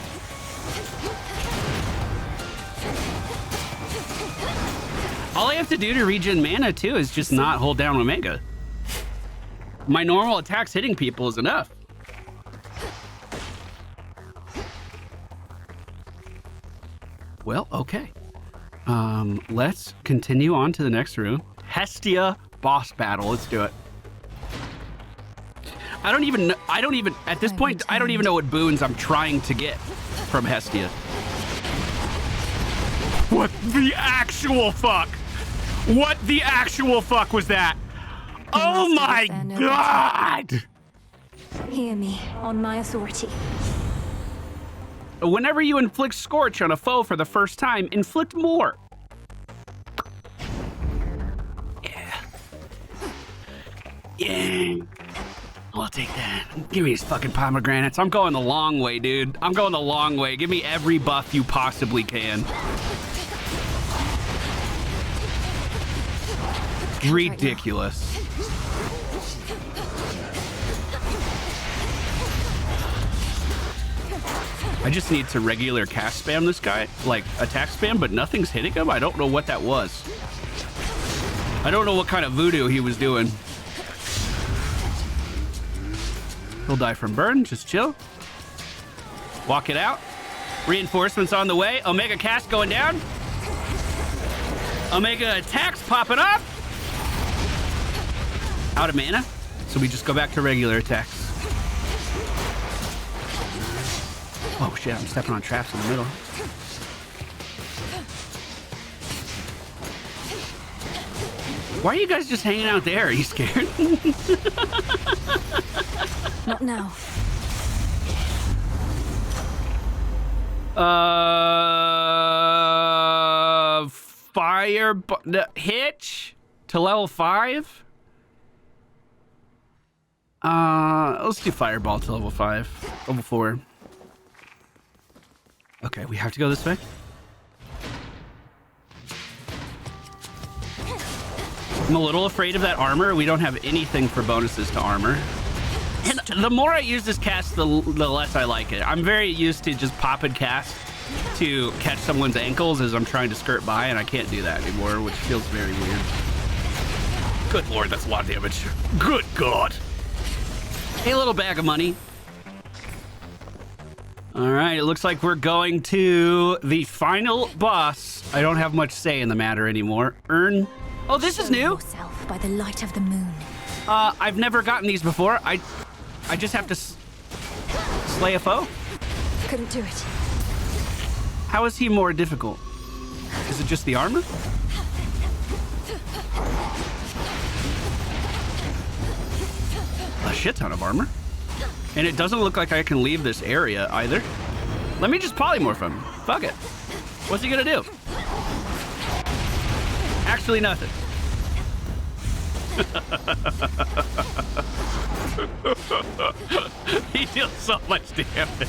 All I have to do to regen mana too is just not hold down Omega. My normal attacks hitting people is enough. Well, okay. Let's continue on to the next room. Hestia boss battle. Let's do it. I don't even at this point, I don't even know what boons I'm trying to get from Hestia. What the actual fuck? What the actual fuck was that? Oh my god! Hear me, on my authority. Whenever you inflict Scorch on a foe for the first time, inflict more. Yeah. I'll take that. Give me these fucking pomegranates. I'm going the long way, dude. I'm going the long way. Give me every buff you possibly can. Ridiculous. I just need to regular cast spam this guy, like attack spam, but nothing's hitting him. I don't know what that was. I don't know what kind of voodoo he was doing. He'll die from burn, just chill. Walk it out. Reinforcements on the way. Omega cast going down. Omega attacks popping up. Out of mana, so we just go back to regular attacks. Oh shit, I'm stepping on traps in the middle. Why are you guys just hanging out there? Are you scared? Not now. Fire hitch to level 5. Let's do fireball to level 5. Level 4. Okay, we have to go this way. I'm a little afraid of that armor. We don't have anything for bonuses to armor. And the more I use this cast, the less I like it. I'm very used to just pop and cast to catch someone's ankles as I'm trying to skirt by, and I can't do that anymore, which feels very weird. Good lord, that's a lot of damage. Good god. Hey, little bag of money. All right, it looks like we're going to the final boss. I don't have much say in the matter anymore. Earn. Oh, this is new. Yourself by the light of the moon. I've never gotten these before. I just have to slay a foe. Couldn't do it. How is he more difficult? Is it just the armor? A shit ton of armor. And it doesn't look like I can leave this area either. Let me just polymorph him. Fuck it. What's he gonna do? Actually, nothing. He deals so much damage.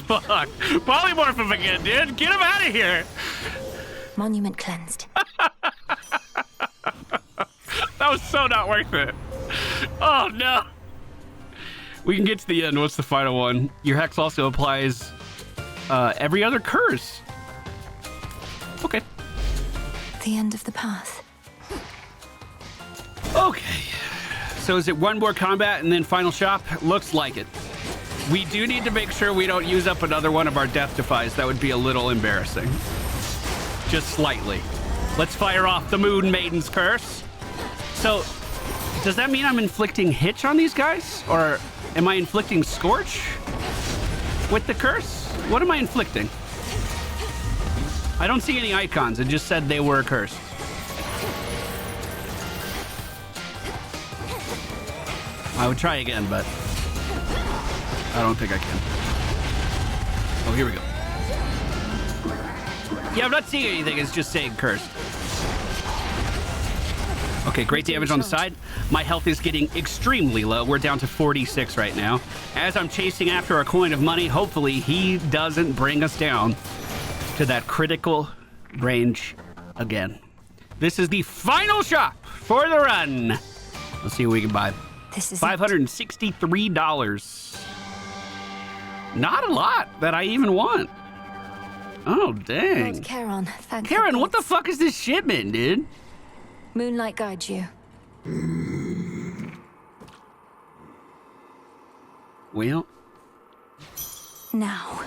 Fuck. Polymorph him again, dude. Get him out of here. Monument cleansed. That was so not worth it. Oh, no. We can get to the end. What's the final one? Your hex also applies every other curse. Okay. The end of the path. Okay. So is it one more combat and then final shop? Looks like it. We do need to make sure we don't use up another one of our death defies. That would be a little embarrassing. Just slightly. Let's fire off the Moon Maiden's curse. So, does that mean I'm inflicting Hitch on these guys? Or am I inflicting Scorch with the curse? What am I inflicting? I don't see any icons. It just said they were cursed. I would try again, but I don't think I can. Oh, here we go. Yeah, I'm not seeing anything. It's just saying cursed. Okay, great damage on the side. My health is getting extremely low. We're down to 46 right now. As I'm chasing after a coin of money, hopefully he doesn't bring us down to that critical range again. This is the final shop for the run. Let's see what we can buy. This is $563. Not a lot that I even want. Oh, dang. Lord Charon, thank Charon, the what the gods. fuck is this shipment, dude? Moonlight guides you. Well. Now.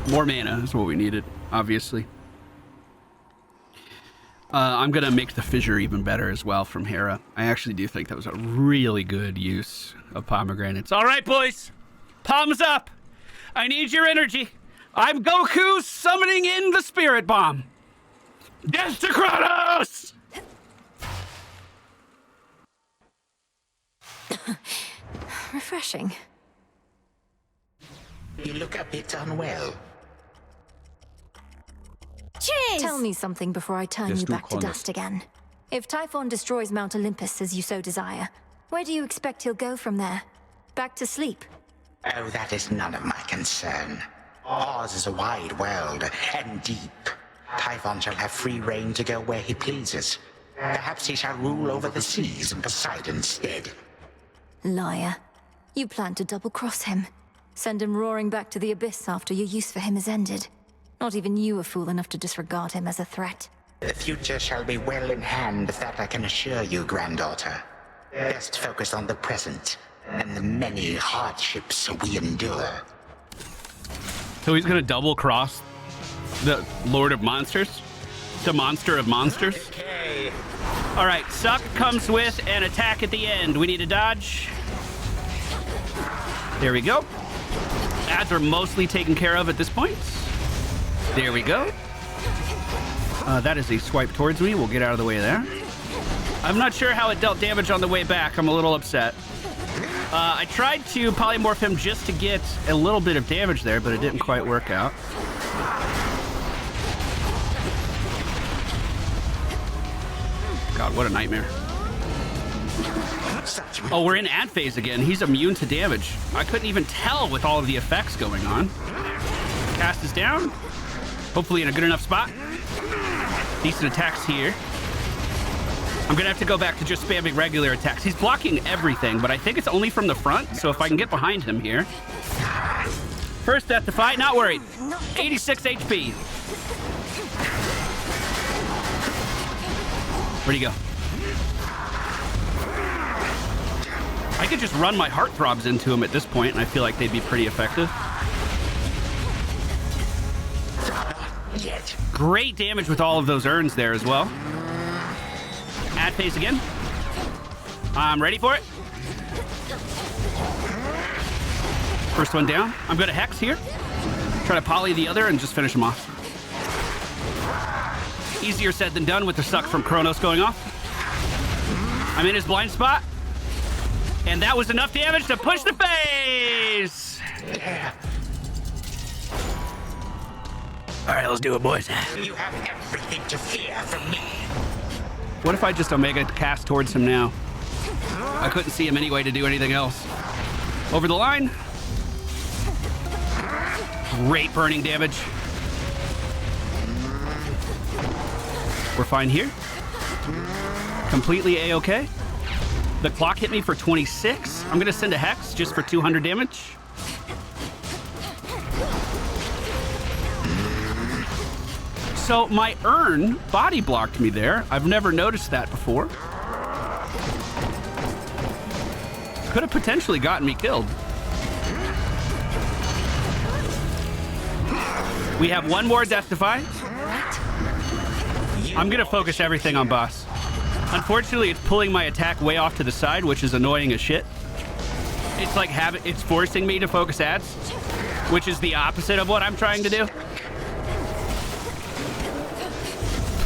More mana is what we needed, obviously. I'm going to make the fissure even better as well from Hera. I actually do think that was a really good use of pomegranates. All right, boys. Palms up. I need your energy. I'm Goku summoning in the Spirit Bomb. Death to Kronos! Refreshing. You look a bit unwell. Cheers! Tell me something before I turn Yes, you do, back to Kronos. dust again. If Typhon destroys Mount Olympus as you so desire, where do you expect he'll go from there? Back to sleep? Oh, that is none of my concern. Ours is a wide world, and deep. Typhon shall have free reign to go where he pleases. Perhaps he shall rule over the seas in Poseidon's stead. Liar. You plan to double-cross him. Send him roaring back to the abyss after your use for him has ended. Not even you are fool enough to disregard him as a threat. The future shall be well in hand, that I can assure you, granddaughter. Best focus on the present, and the many hardships we endure. So he's going to double cross the Lord of Monsters? The Monster of Monsters? Okay. All right, Suck comes with an attack at the end. We need a dodge. There we go. Ads are mostly taken care of at this point. There we go. That is a swipe towards me. We'll get out of the way there. I'm not sure how it dealt damage on the way back. I'm a little upset. I tried to polymorph him just to get a little bit of damage there, but it didn't quite work out. God, what a nightmare. Oh, we're in ad phase again. He's immune to damage. I couldn't even tell with all of the effects going on. Cast is down. Hopefully in a good enough spot. Decent attacks here. I'm gonna have to go back to just spamming regular attacks. He's blocking everything, but I think it's only from the front, so if I can get behind him here. First death to fight, not worried. 86 HP. Where'd he go? I could just run my heartthrobs into him at this point, and I feel like they'd be pretty effective. Great damage with all of those urns there as well. Ad phase again. I'm ready for it. First one down. I'm going to Hex here. Try to poly the other and just finish him off. Easier said than done with the suck from Kronos going off. I'm in his blind spot. And that was enough damage to push the face! All right, let's do it, boys. You have everything to fear from me. What if I just Omega cast towards him now? I couldn't see him anyway to do anything else. Over the line. Great burning damage. We're fine here. Completely A-okay. The clock hit me for 26. I'm gonna send a Hex just for 200 damage. So my urn body blocked me there. I've never noticed that before. Could have potentially gotten me killed. We have one more Death Defy. I'm gonna focus everything on boss. Unfortunately, it's pulling my attack way off to the side, which is annoying as shit. It's like it's forcing me to focus ads, which is the opposite of what I'm trying to do.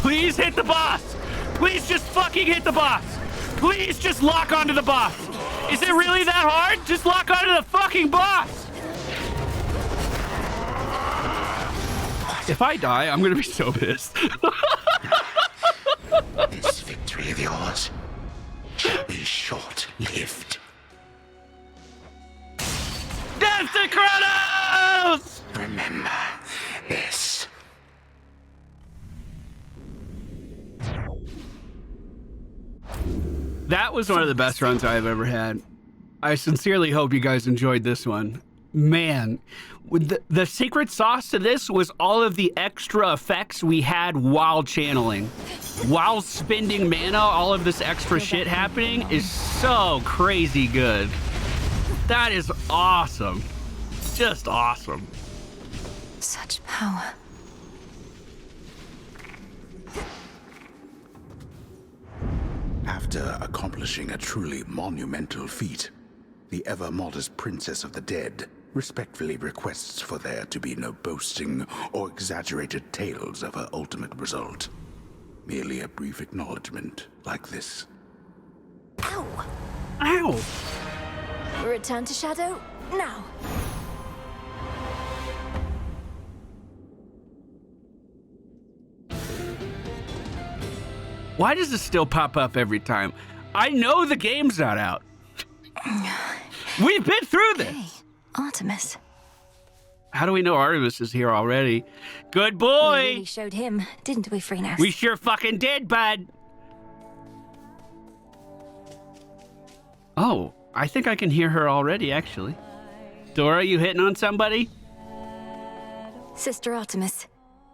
Please hit the boss! Please just fucking hit the boss! Please just lock onto the boss! Is it really that hard? Just lock onto the fucking boss! If I die, I'm gonna be so pissed. This victory of yours shall be short-lived. Death to Kronos! Remember this. That was one of the best runs I've ever had. I sincerely hope you guys enjoyed this one. Man, the secret sauce to this was all of the extra effects we had while channeling. While spending mana, all of this extra shit happening is so crazy good. That is awesome. Just awesome. Such power. After accomplishing a truly monumental feat, the ever-modest Princess of the Dead respectfully requests for there to be no boasting or exaggerated tales of her ultimate result. Merely a brief acknowledgement like this. Ow! Ow! Return to Shadow, now! Why does this still pop up every time? I know the game's not out. We've been through this. Hey, Artemis. How do we know Artemis is here already? Good boy. We really showed him, didn't we, Freenos? We sure fucking did, bud. Oh, I think I can hear her already, actually. Dora, you hitting on somebody? Sister Artemis,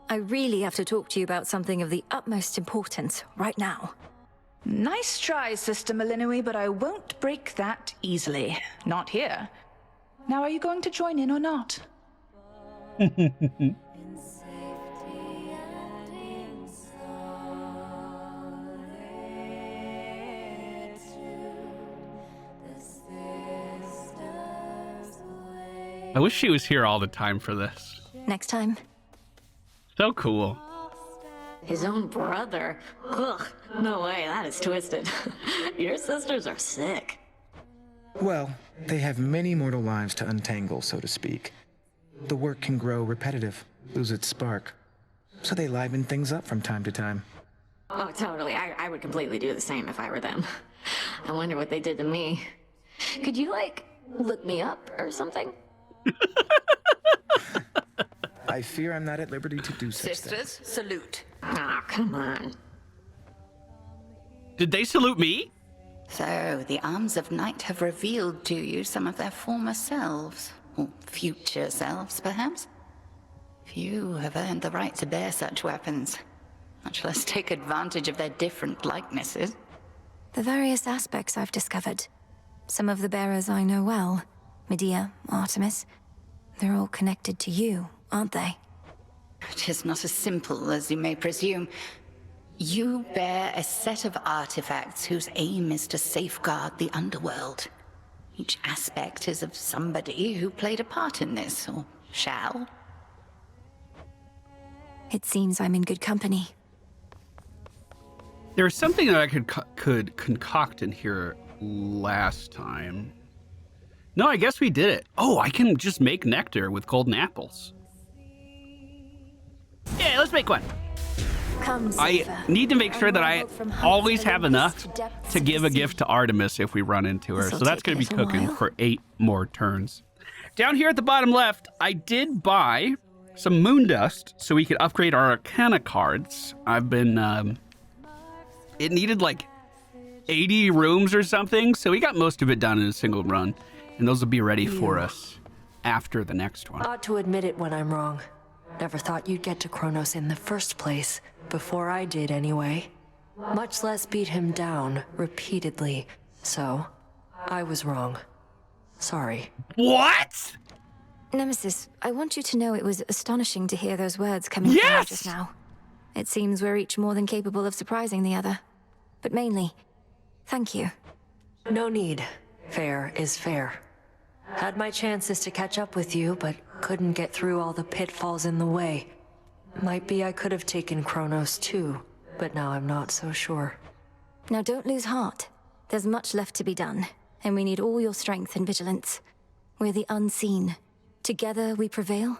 I really have to talk to you about something of the utmost importance right now. Nice try, Sister Melinoe, but I won't break that easily. Not here. Now, are you going to join in or not? I wish she was here all the time for this. Next time. So cool. His own brother? Ugh, no way, that is twisted. Your sisters are sick. Well, they have many mortal lives to untangle, so to speak. The work can grow repetitive, lose its spark. So they liven things up from time to time. Oh, totally. I would completely do the same if I were them. I wonder what they did to me. Could you, like, look me up or something? I fear I'm not at liberty to do such Sisters, things. salute. Oh, come on. Did they salute me? So, the Arms of Night have revealed to you some of their former selves. Or future selves, perhaps? Few have earned the right to bear such weapons, much less take advantage of their different likenesses. The various aspects I've discovered. Some of the bearers I know well. Medea, Artemis. They're all connected to you, aren't they? It is not as simple as you may presume. You bear a set of artifacts whose aim is to safeguard the underworld. Each aspect is of somebody who played a part in this, or shall. It seems I'm in good company. There's something that I could concoct in here last time. No, I guess we did it. Oh, I can just make nectar with golden apples. Yeah, let's make one. Come, I Silver. need to make sure that I always have enough to give a gift to Artemis if we run into her. This'll So that's take going to be a little cooking while. for 8 more turns. Down here at the bottom left, I did buy some moon dust so we could upgrade our Arcana cards. I've been, it needed like 80 rooms or something, so we got most of it done in a single run. And those will be ready for us after the next one. Ought to admit it when I'm wrong. Never thought you'd get to Kronos in the first place. Before I did, anyway. Much less beat him down repeatedly. So, I was wrong. Sorry. What? Nemesis, I want you to know it was astonishing to hear those words coming from you just now. It seems we're each more than capable of surprising the other. But mainly, thank you. No need. Fair is fair. Had my chances to catch up with you, but couldn't get through all the pitfalls in the way. Might be I could have taken Kronos too, but now I'm not so sure. Now don't lose heart. There's much left to be done, and we need all your strength and vigilance. We're the unseen. Together we prevail,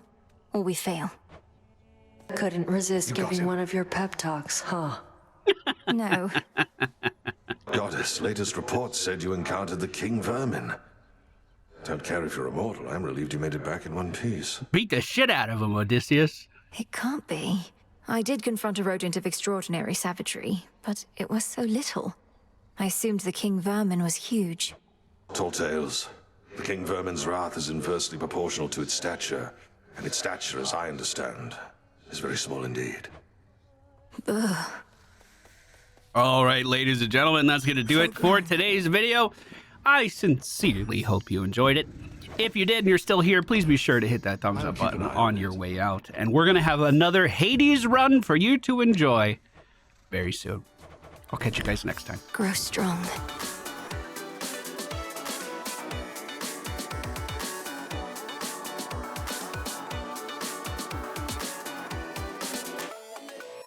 or we fail. Couldn't resist You got giving him. one of your pep talks, huh? No. Goddess, latest reports said you encountered the King Vermin. Don't care if you're immortal. I'm relieved you made it back in one piece. Beat the shit out of him, Odysseus. It can't be. I did confront a rodent of extraordinary savagery, but it was so little. I assumed the King Vermin was huge. Tall tales. The King Vermin's wrath is inversely proportional to its stature, and its stature, as I understand, is very small indeed. Ugh. All right, ladies and gentlemen, that's going to do it for today's video. I sincerely hope you enjoyed it. If you did and you're still here, please be sure to hit that thumbs up button on your way out. And we're going to have another Hades run for you to enjoy very soon. I'll catch you guys next time. Grow strong.